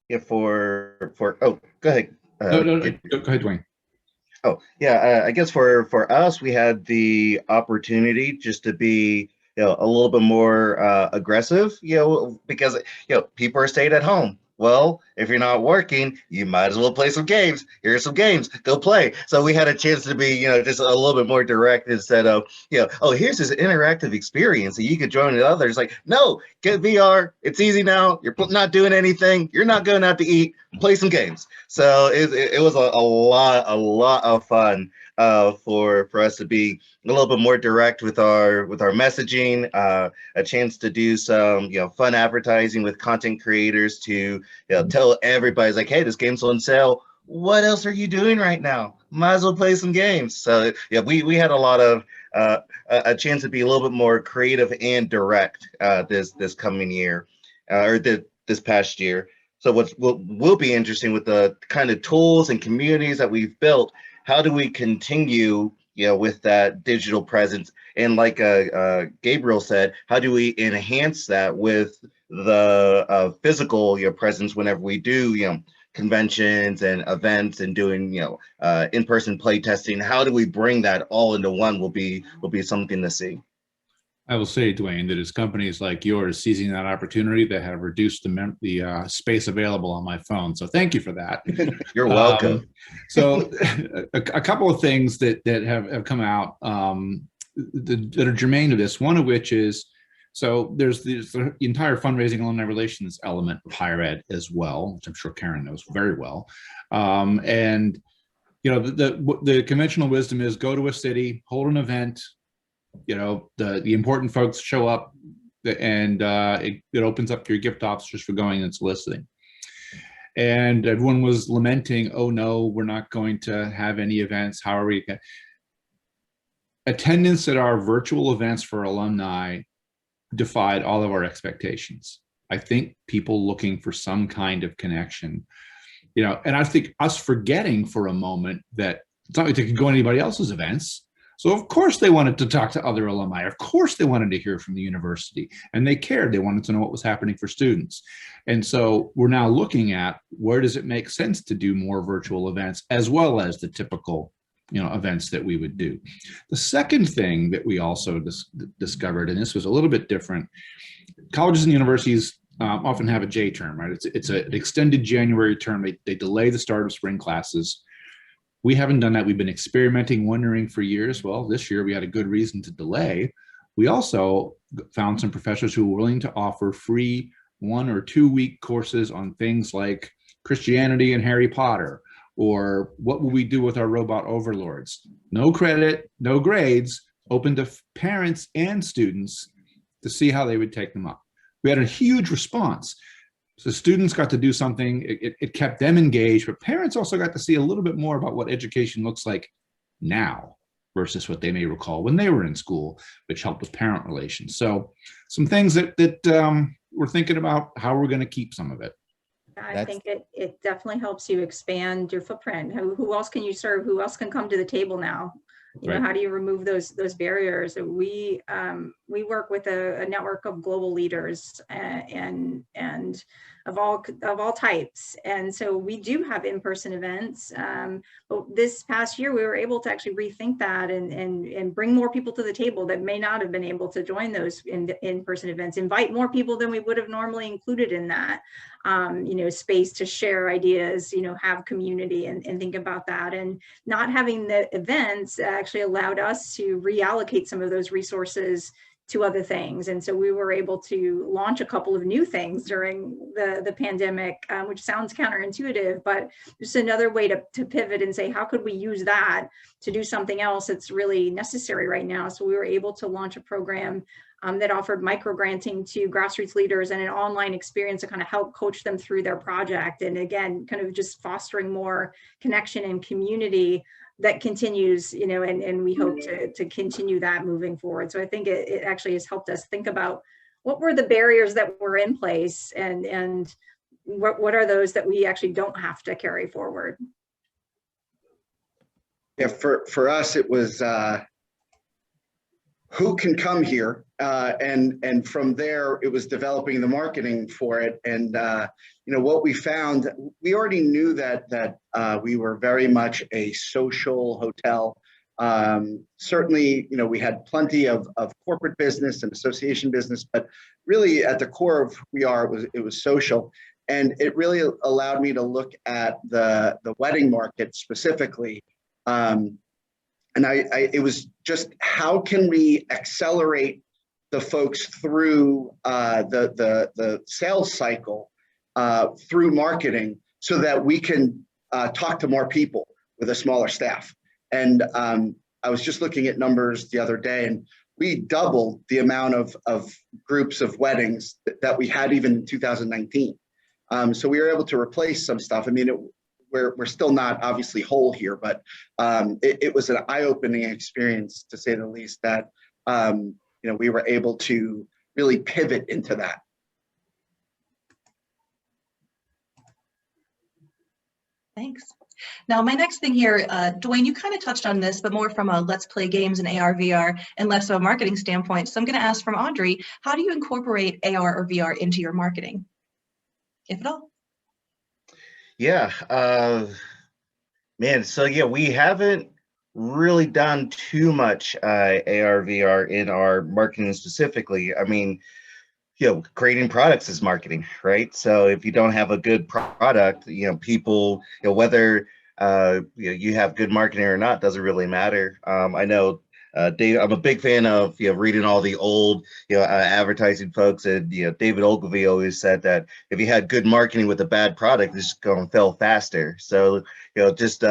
Yeah, oh, go ahead. No, go ahead, Dwayne. Oh, yeah, I guess for us, we had the opportunity just to be, a little bit more aggressive, because, people are staying at home. Well, if you're not working, you might as well play some games. Here's some games, go play. So we had a chance to be, just a little bit more direct instead of, oh, here's this interactive experience that you could join with others. Like, no, get VR. It's easy now. You're not doing anything. You're not going out to eat. Play some games. So it was a lot of fun for us to be a little bit more direct with our messaging, a chance to do some fun advertising with content creators to tell everybody, like, hey, this game's on sale. What else are you doing right now? Might as well play some games. So yeah, we had a lot of a chance to be a little bit more creative and direct this coming year or this past year. So what will be interesting with the kind of tools and communities that we've built, how do we continue, with that digital presence? And like Gabriel said, how do we enhance that with the physical presence whenever we do, conventions and events and doing, in-person play testing? How do we bring that all into one will be something to see. I will say, Dwayne, that it's companies like yours seizing that opportunity that have reduced the space available on my phone. So thank you for that. You're welcome. So a couple of things that have come out that are germane to this, one of which is, so there's the entire fundraising alumni relations element of higher ed as well, which I'm sure Caryn knows very well. And the conventional wisdom is go to a city, hold an event, the important folks show up, and it opens up your gift officers for going and soliciting. And everyone was lamenting, oh no, we're not going to have any events. How are we? Attendance at our virtual events for alumni defied all of our expectations. I think people looking for some kind of connection, and I think us forgetting for a moment that it's not like they could go to anybody else's events. So of course they wanted to talk to other alumni. Of course they wanted to hear from the university, and they cared. They wanted to know what was happening for students. And so we're now looking at where does it make sense to do more virtual events as well as the typical, events that we would do. The second thing that we also discovered, and this was a little bit different, colleges and universities often have a J term, right? It's an extended January term. They delay the start of spring classes. We haven't done that. We've been experimenting, wondering for years. Well, this year we had a good reason to delay. We also found some professors who were willing to offer free 1 or 2 week courses on things like Christianity and Harry Potter, or what will we do with our robot overlords? No credit, no grades, open to parents and students to see how they would take them up. We had a huge response. So students got to do something, it kept them engaged, but parents also got to see a little bit more about what education looks like now versus what they may recall when they were in school, which helped with parent relations. So some things that we're thinking about how we're going to keep some of it. I think it definitely helps you expand your footprint. Who else can you serve? Who else can come to the table now? You know, Right. how do you remove those barriers? We work with a network of global leaders and of all types, and so we do have in-person events. But this past year, we were able to actually rethink that and bring more people to the table that may not have been able to join those in-person events. Invite more people than we would have normally included in that. You know, space to share ideas. You know, have community and think about that. And not having the events actually allowed us to reallocate some of those resources to other things. And so we were able to launch a couple of new things during the pandemic, which sounds counterintuitive, but just another way to pivot and say, how could we use that to do something else that's really necessary right now? So we were able to launch a program that offered micro granting to grassroots leaders and an online experience to kind of help coach them through their project. And again, kind of just fostering more connection and community that continues, you know, and we hope to continue that moving forward. So I think it actually has helped us think about what were the barriers that were in place and what are those that we actually don't have to carry forward. Yeah, for us, it was who can come here, and from there it was developing the marketing for it. And you know, what we found, we already knew that we were very much a social hotel. Certainly, you know, we had plenty of corporate business and association business, but really at the core of who we are, it was social. And it really allowed me to look at the wedding market specifically. And it was just, how can we accelerate the folks through the sales cycle through marketing so that we can talk to more people with a smaller staff. And I was just looking at numbers the other day, and we doubled the amount of groups of weddings that we had even in 2019. So we were able to replace some stuff. I mean, we're still not obviously whole here, but it was an eye-opening experience, to say the least, that you know, we were able to really pivot into that. Thanks. Now, my next thing here, Dwayne, you kind of touched on this, but more from a let's play games and AR, VR, and less of a marketing standpoint. So I'm going to ask from Audrey, how do you incorporate AR or VR into your marketing, if at all? Yeah, man. So yeah, we haven't really done too much AR, VR in our marketing specifically. I mean, you know, creating products is marketing, right? So if you don't have a good product, you know, people, you know, whether you know, you have good marketing or not, doesn't really matter. I know Dave, I'm a big fan of, you know, reading all the old, you know, advertising folks, and you know, David Ogilvy always said that if you had good marketing with a bad product, it's just going to fail faster. So, you know, just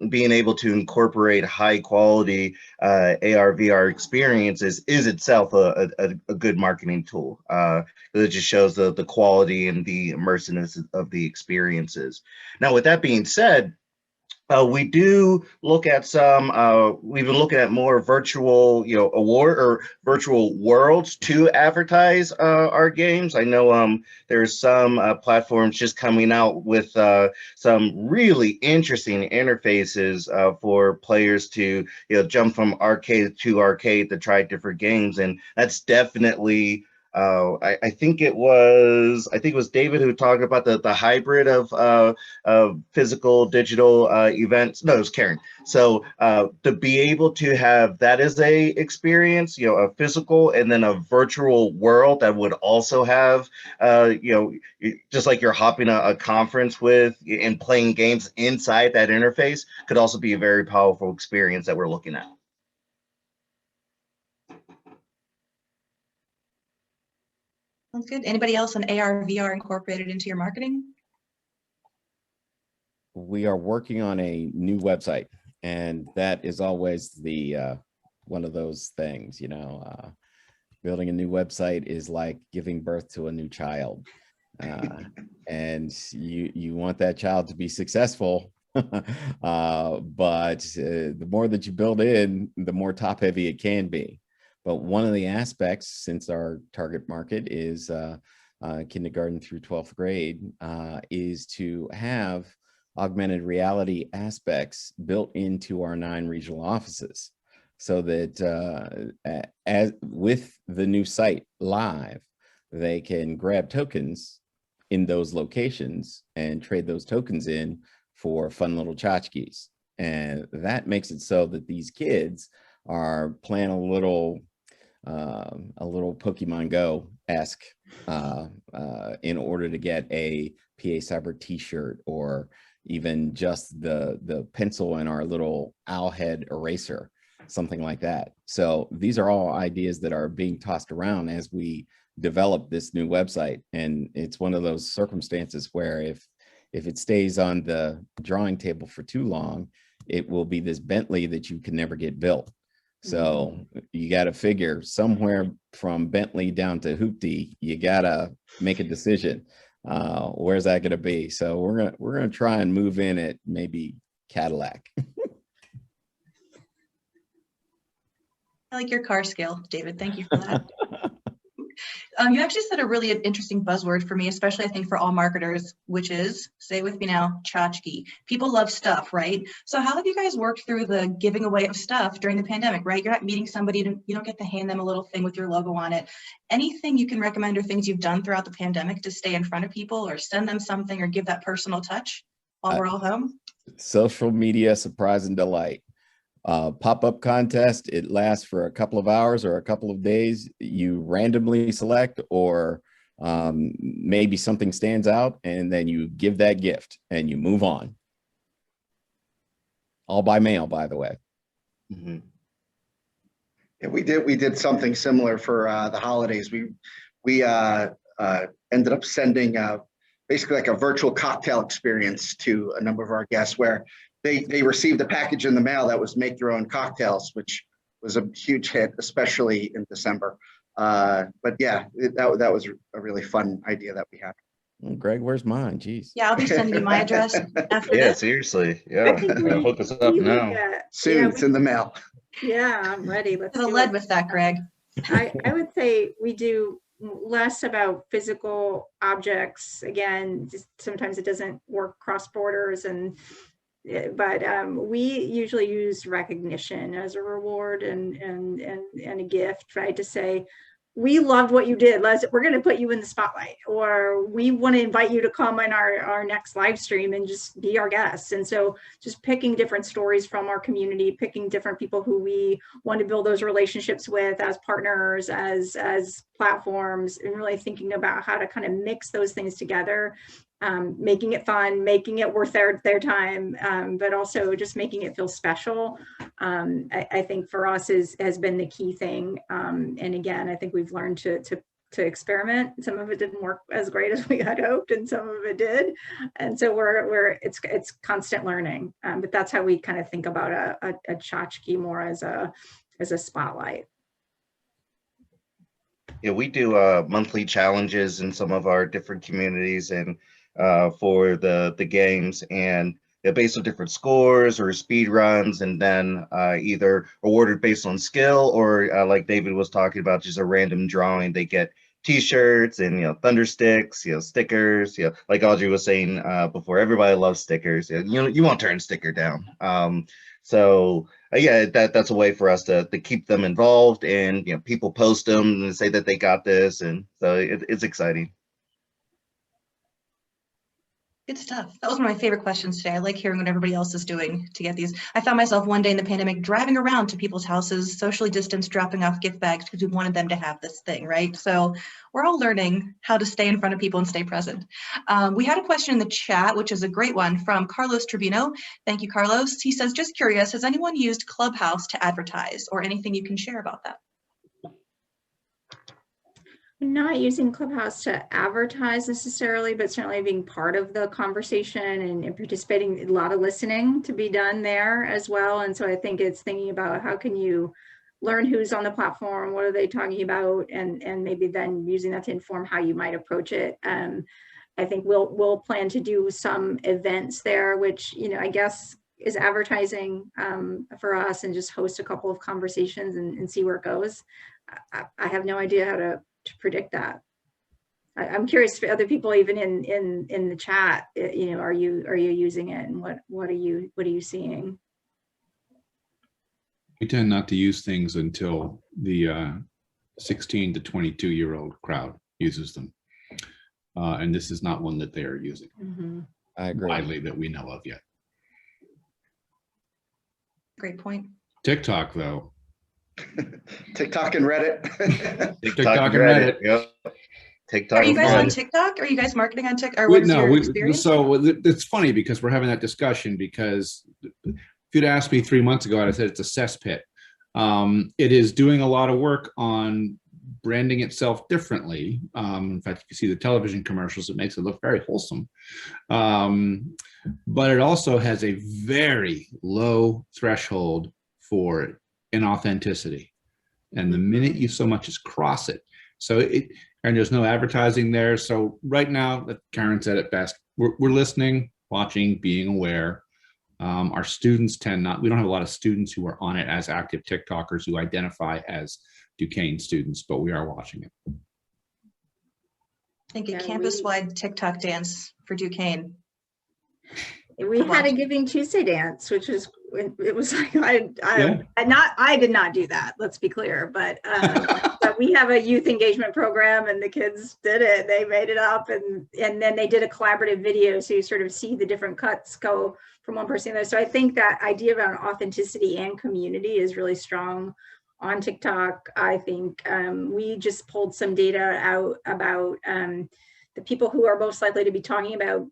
being able to incorporate high quality AR VR experiences is itself a good marketing tool. It just shows the quality and the immersiveness of the experiences. Now, with that being said, we do look at some, we've been looking at more virtual, you know, award or virtual worlds to advertise our games. I know there's some platforms just coming out with some really interesting interfaces for players to, you know, jump from arcade to arcade to try different games. And that's definitely, I think it was David who talked about the hybrid of physical digital events. No, it was Caryn. So to be able to have that as a experience, you know, a physical and then a virtual world that would also have, you know, just like you're hopping a conference with and playing games inside that interface, could also be a very powerful experience that we're looking at. Sounds good. Anybody else on AR, VR incorporated into your marketing? We are working on a new website, and that is always the one of those things, you know, building a new website is like giving birth to a new child. And you want that child to be successful, but the more that you build in, the more top heavy it can be. But one of the aspects, since our target market is kindergarten through 12th grade, is to have augmented reality aspects built into our 9 regional offices, so that as with the new site live, they can grab tokens in those locations and trade those tokens in for fun little tchotchkes. And that makes it so that these kids are playing a little Pokemon Go-esque in order to get a PA Cyber t-shirt, or even just the pencil in our little owl head eraser, something like that. So these are all ideas that are being tossed around as we develop this new website. And it's one of those circumstances where if it stays on the drawing table for too long, it will be this Bentley that you can never get built. So you got to figure somewhere from Bentley down to Hoopty, you got to make a decision. Where's that going to be? So we're going to try and move in at maybe Cadillac. I like your car scale, David. Thank you for that. You actually said a really interesting buzzword for me, especially I think for all marketers, which is, say with me now, tchotchke. People love stuff, right? So how have you guys worked through the giving away of stuff during the pandemic, right? You're not meeting somebody, you don't get to hand them a little thing with your logo on it. Anything you can recommend or things you've done throughout the pandemic to stay in front of people or send them something or give that personal touch while we're all home? Social media surprise and delight. Pop-up contest, it lasts for a couple of hours or a couple of days. You randomly select, or maybe something stands out, and then you give that gift and you move on. All by mail, by the way. Mm-hmm. Yeah, we did something similar for the holidays. We ended up sending basically like a virtual cocktail experience to a number of our guests, where they received a package in the mail that was make your own cocktails, which was a huge hit, especially in December. But yeah, that was a really fun idea that we had. Well, Greg, where's mine? Jeez. Yeah, I'll be sending you my address after Yeah, this. seriously. Yeah, hook us up now. Soon, it's in the mail. Yeah, I'm ready. Let's Could have do led it. with that, Greg. I would say we do less about physical objects. Again, just sometimes it doesn't work cross borders, but we usually use recognition as a reward and a gift, right? To say, we loved what you did. We're going to put you in the spotlight, or we want to invite you to come on our next live stream and just be our guests. And so just picking different stories from our community, picking different people who we want to build those relationships with as partners, as platforms, and really thinking about how to kind of mix those things together. Making it fun, making it worth their time, but also just making it feel special. I think for us has been the key thing. And again, I think we've learned to experiment. Some of it didn't work as great as we had hoped, and some of it did. And so it's constant learning. But that's how we kind of think about a tchotchke more as a spotlight. Yeah, we do monthly challenges in some of our different communities, and for the games, and they're based on different scores or speed runs, and then either awarded based on skill, or like David was talking about, just a random drawing. They get t-shirts and thunder sticks, stickers, like Audrey was saying before, everybody loves stickers. You won't turn a sticker down. So yeah, that's a way for us to keep them involved, and people post them and say that they got this, and so it's exciting. Good stuff. That was one of my favorite questions today. I like hearing what everybody else is doing to get these. I found myself one day in the pandemic driving around to people's houses, socially distanced, dropping off gift bags because we wanted them to have this thing, right? So we're all learning how to stay in front of people and stay present. We had a question in the chat, which is a great one, from Carlos Tribino. Thank you, Carlos. He says, just curious, has anyone used Clubhouse to advertise, or anything you can share about that? Not using Clubhouse to advertise necessarily, but certainly being part of the conversation and participating, a lot of listening to be done there as well. And so I think it's thinking about how can you learn who's on the platform, what are they talking about, and maybe then using that to inform how you might approach it. I think we'll plan to do some events there, which, you know, I guess is advertising for us, and just host a couple of conversations and see where it goes. I have no idea how to predict that. I'm curious for other people, even in the chat, you know, are you using it, and what are you seeing? We tend not to use things until the 16 to 22-year-old crowd uses them. And this is not one that they are using I agree. widely that we know of yet. Great point. TikTok, though. TikTok and Reddit. TikTok and Reddit. Yep. TikTok. Are you guys and on Reddit. TikTok? Are you guys marketing on TikTok? Or what is your experience? So it's funny because we're having that discussion, because if you'd asked me 3 months ago, I'd have said it's a cesspit. It is doing a lot of work on branding itself differently. In fact, you see the television commercials, it makes it look very wholesome. But it also has a very low threshold for inauthenticity. And the minute you so much as cross it, and there's no advertising there. So right now, Caryn said it best, we're listening, watching, being aware. Our students we don't have a lot of students who are on it as active TikTokers who identify as Duquesne students, but we are watching it. I think a campus-wide TikTok dance for Duquesne. We had a GivingTuesday dance, which was, it was like, I did not do that, let's be clear, but we have a youth engagement program, and the kids did it. They made it up, and then they did a collaborative video, so you sort of see the different cuts go from one person to the other. So I think that idea around authenticity and community is really strong on TikTok. I think we just pulled some data out about the people who are most likely to be talking about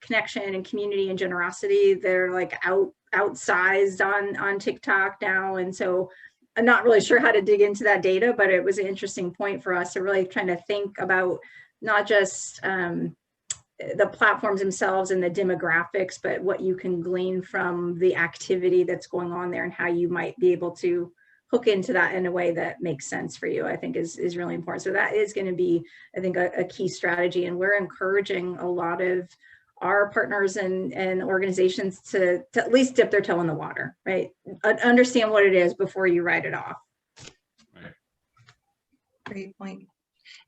connection and community and generosity. They're like outsized on TikTok now. And so I'm not really sure how to dig into that data, but it was an interesting point for us to really trying to think about not just the platforms themselves and the demographics, but what you can glean from the activity that's going on there and how you might be able to hook into that in a way that makes sense for you, I think is really important. So that is going to be, I think, a key strategy. And we're encouraging a lot of our partners and organizations to at least dip their toe in the water, right? Understand what it is before you write it off. Right. Great point.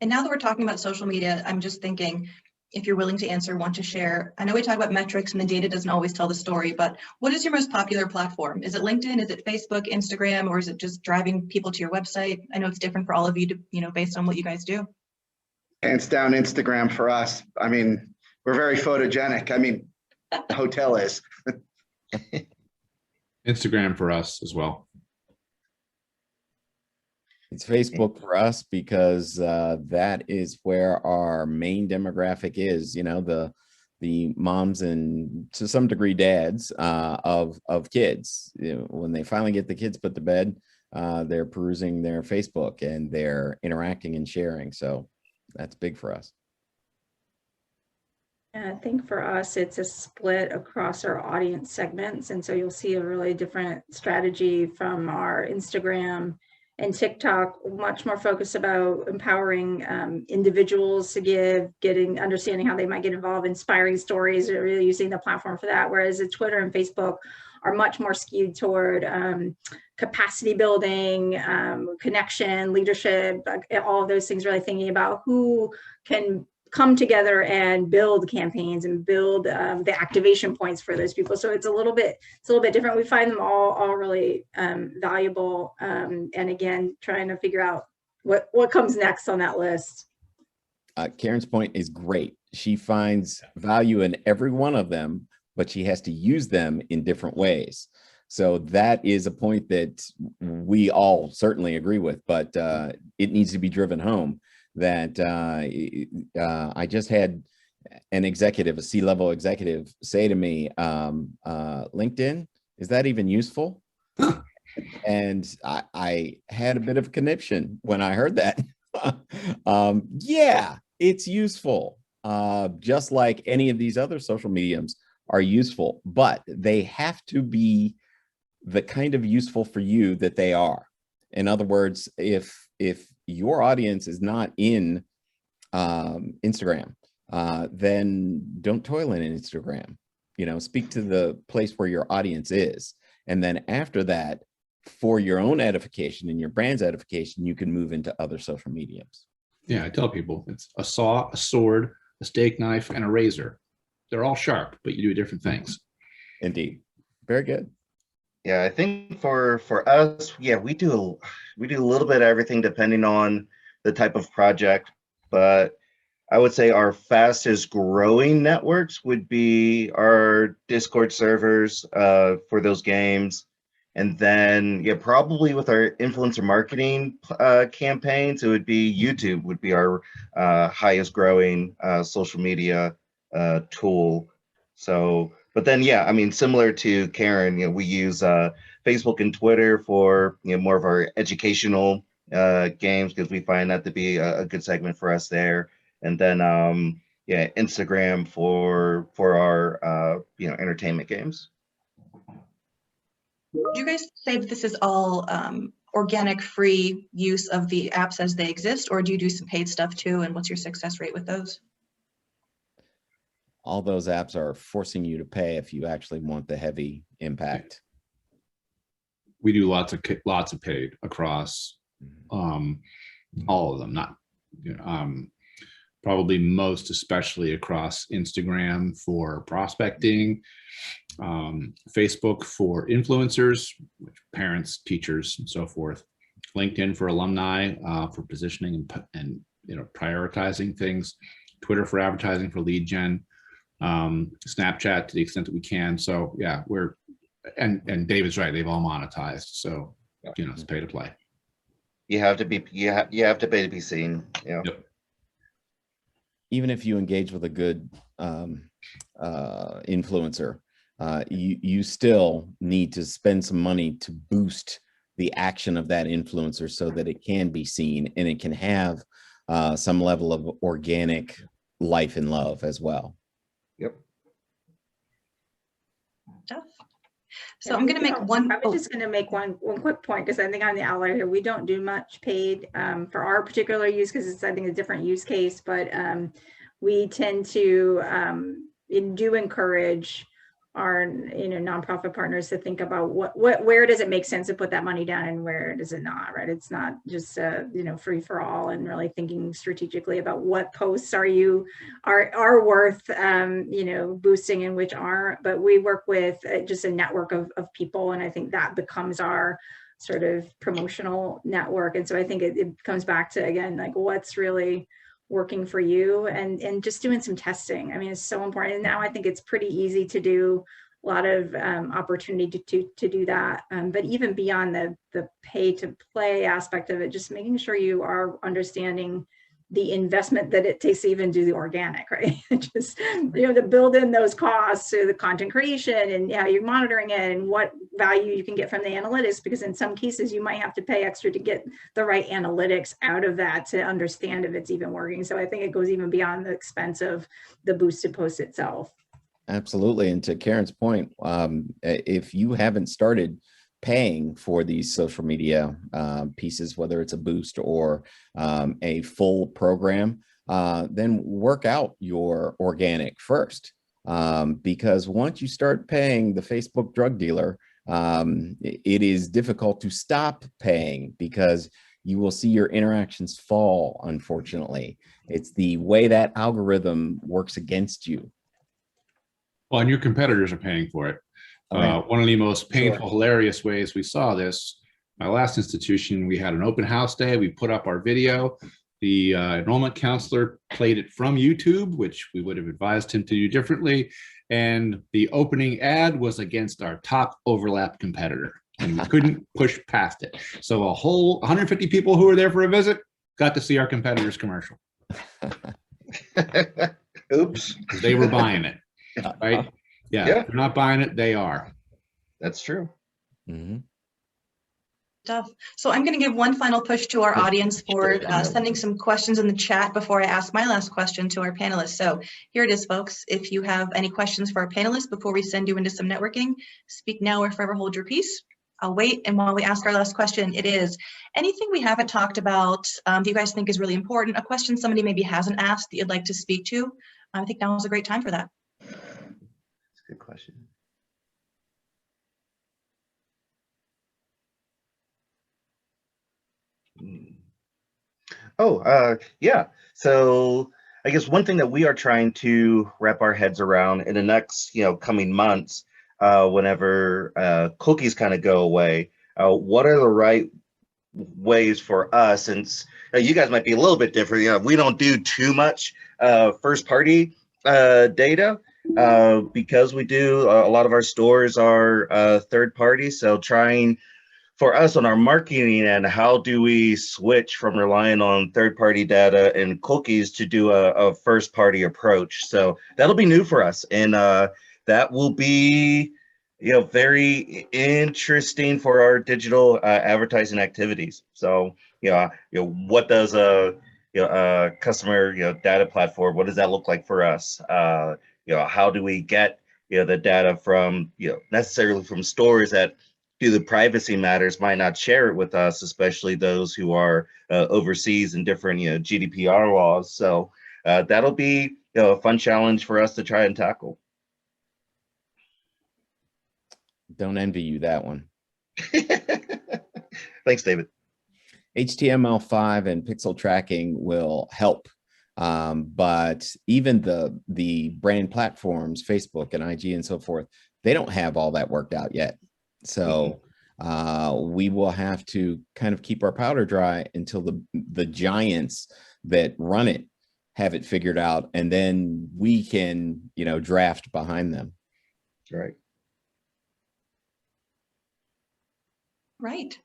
And now that we're talking about social media, I'm just thinking, if you're willing to answer, want to share. I know we talk about metrics and the data doesn't always tell the story, but what is your most popular platform? Is it LinkedIn? Is it Facebook, Instagram, or is it just driving people to your website? I know it's different for all of you, based on what you guys do. Hands down, Instagram for us. I mean, we're very photogenic. I mean, the hotel is. Instagram for us as well. It's Facebook for us because that is where our main demographic is, the moms and to some degree dads of kids. When they finally get the kids put to bed, they're perusing their Facebook and they're interacting and sharing. So that's big for us. I think for us, it's a split across our audience segments. And so you'll see a really different strategy from our Instagram and TikTok, much more focused about empowering individuals to understanding how they might get involved, inspiring stories, or really using the platform for that. Whereas the Twitter and Facebook are much more skewed toward capacity building, connection, leadership, all of those things, really thinking about who can come together and build campaigns and build the activation points for those people. So it's a little bit different. We find them all really valuable. And again, trying to figure out what comes next on that list. Caryn's point is great. She finds value in every one of them, but she has to use them in different ways. So that is a point that we all certainly agree with, but it needs to be driven home. That I just had an executive, a C-level executive, say to me, LinkedIn, is that even useful? And I had a bit of a conniption when I heard that. Yeah, it's useful. Just like any of these other social mediums are useful, but they have to be the kind of useful for you that they are. In other words, if your audience is not in Instagram, then don't toil in Instagram. You know, speak to the place where your audience is. And then after that, for your own edification and your brand's edification, you can move into other social mediums. Yeah, I tell people it's a saw, a sword, a steak knife, and a razor. They're all sharp, but you do different things. Indeed. Very good. Yeah, I think for us, yeah, we do a little bit of everything depending on the type of project, but I would say our fastest growing networks would be our Discord servers for those games. And then, yeah, probably with our influencer marketing campaigns, it would be YouTube would be our highest growing social media tool. So, but then, yeah, I mean, similar to Caryn, you know, we use Facebook and Twitter for, you know, more of our educational games because we find that to be a good segment for us there. And then, yeah, Instagram for our, you know, entertainment games. Would you guys say that this is all organic, free use of the apps as they exist, or do you do some paid stuff too? And what's your success rate with those? All those apps are forcing you to pay if you actually want the heavy impact. We do lots of paid across all of them, not, you know, probably most especially across Instagram for prospecting, Facebook for influencers, parents, teachers, and so forth, LinkedIn for alumni, for positioning and you know, prioritizing things, Twitter for advertising for lead gen, Snapchat to the extent that we can. So yeah, and David's right, they've all monetized. So you know, it's pay to play. You have to be you have to pay to be seen. Yeah. Yep. Even if you engage with a good influencer, you still need to spend some money to boost the action of that influencer so that it can be seen and it can have some level of organic life and love as well. Yep. So I'm going to make one. I'm just going to make one quick point because I think I'm the outlier here. We don't do much paid for our particular use because it's, I think, a different use case. But we tend to do encourage our nonprofit partners to think about where does it make sense to put that money down and where does it not, right? It's not just free for all, and really thinking strategically about what posts are worth boosting and which aren't. But we work with just a network of people, and I think that becomes our sort of promotional network. And so I think it comes back to, again, like what's really working for you, and just doing some testing. I mean, it's so important. And now I think it's pretty easy to do a lot of opportunity to do that. But even beyond the pay to play aspect of it, just making sure you are understanding the investment that it takes to even do the organic, right? Just, to build in those costs to the content creation and how you're monitoring it and what value you can get from the analytics, because in some cases you might have to pay extra to get the right analytics out of that to understand if it's even working. So I think it goes even beyond the expense of the boosted post itself. Absolutely. And to Caryn's point, if you haven't started paying for these social media pieces, whether it's a boost or a full program, then work out your organic first. Because once you start paying the Facebook drug dealer, it is difficult to stop paying because you will see your interactions fall, unfortunately. It's the way that algorithm works against you. Well, and your competitors are paying for it. One of the most painful, hilarious ways we saw this, my last institution, we had an open house day. We put up our video. The enrollment counselor played it from YouTube, which we would have advised him to do differently. And the opening ad was against our top overlap competitor, and we couldn't push past it. So a whole 150 people who were there for a visit got to see our competitor's commercial. Oops. They were buying it, right? Yeah, if they're not buying it, they are. That's true. Mm-hmm. Stuff. So I'm going to give one final push to our audience for sending some questions in the chat before I ask my last question to our panelists. So here it is, folks. If you have any questions for our panelists before we send you into some networking, speak now or forever hold your peace. I'll wait. And while we ask our last question, it is anything we haven't talked about that you guys think is really important, a question somebody maybe hasn't asked that you'd like to speak to. I think now is a great time for that. That's a good question. Oh, yeah. So I guess one thing that we are trying to wrap our heads around in the next, coming months, whenever cookies kind of go away, what are the right ways for us? Since you guys might be a little bit different, we don't do too much first party data because we do a lot of our stores are third party. So trying for us on our marketing end, how do we switch from relying on third-party data and cookies to do a first-party approach? So that'll be new for us, and that will be, very interesting for our digital advertising activities. So, what does a customer data platform? What does that look like for us? How do we get the data from necessarily from stores that due to privacy matters might not share it with us, especially those who are overseas in different GDPR laws. So that'll be a fun challenge for us to try and tackle. Don't envy you that one. Thanks, David. HTML5 and pixel tracking will help, but even the brand platforms, Facebook and IG and so forth, they don't have all that worked out yet. So we will have to kind of keep our powder dry until the giants that run it have it figured out, and then we can, draft behind them. Right. Right.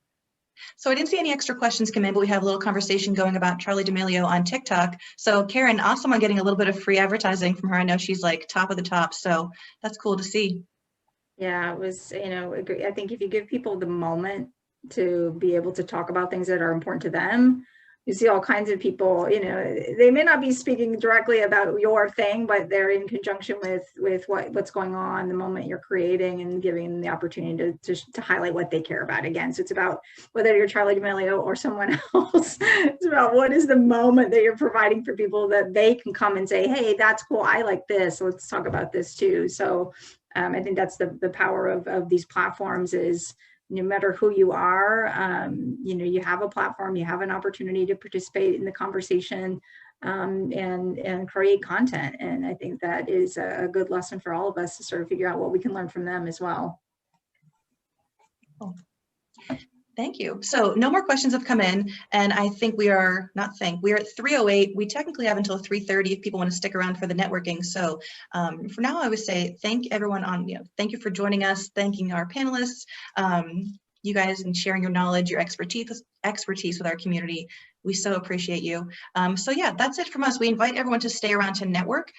So I didn't see any extra questions come in, but we have a little conversation going about Charli D'Amelio on TikTok. So Caryn, awesome on getting a little bit of free advertising from her. I know she's like top of the top, so that's cool to see. Yeah, it was, I think if you give people the moment to be able to talk about things that are important to them, you see all kinds of people, they may not be speaking directly about your thing, but they're in conjunction with what's going on, the moment you're creating, and giving them the opportunity to highlight what they care about. Again, so it's about whether you're Charli D'Amelio or someone else, it's about what is the moment that you're providing for people that they can come and say, hey, that's cool, I like this, so let's talk about this too. So I think that's the power of these platforms is, no matter who you are, you have a platform, you have an opportunity to participate in the conversation and create content. And I think that is a good lesson for all of us to sort of figure out what we can learn from them as well. Cool. Thank you. So no more questions have come in, and I think we are at 3:08. We technically have until 3:30 if people want to stick around for the networking. So for now, I would say thank everyone thank you for joining us, thanking our panelists, you guys, and sharing your knowledge, your expertise with our community. We so appreciate you. So yeah, that's it from us. We invite everyone to stay around to network.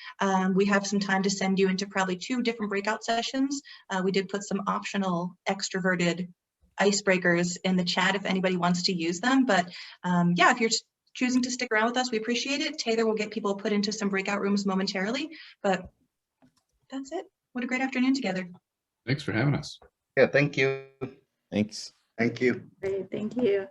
We have some time to send you into probably 2 different breakout sessions. We did put some optional extroverted icebreakers in the chat if anybody wants to use them. But yeah, if you're choosing to stick around with us, we appreciate it. Taylor will get people put into some breakout rooms momentarily, but that's it. What a great afternoon together. Thanks for having us. Yeah, thank you. Thanks. Thank you. Great, thank you.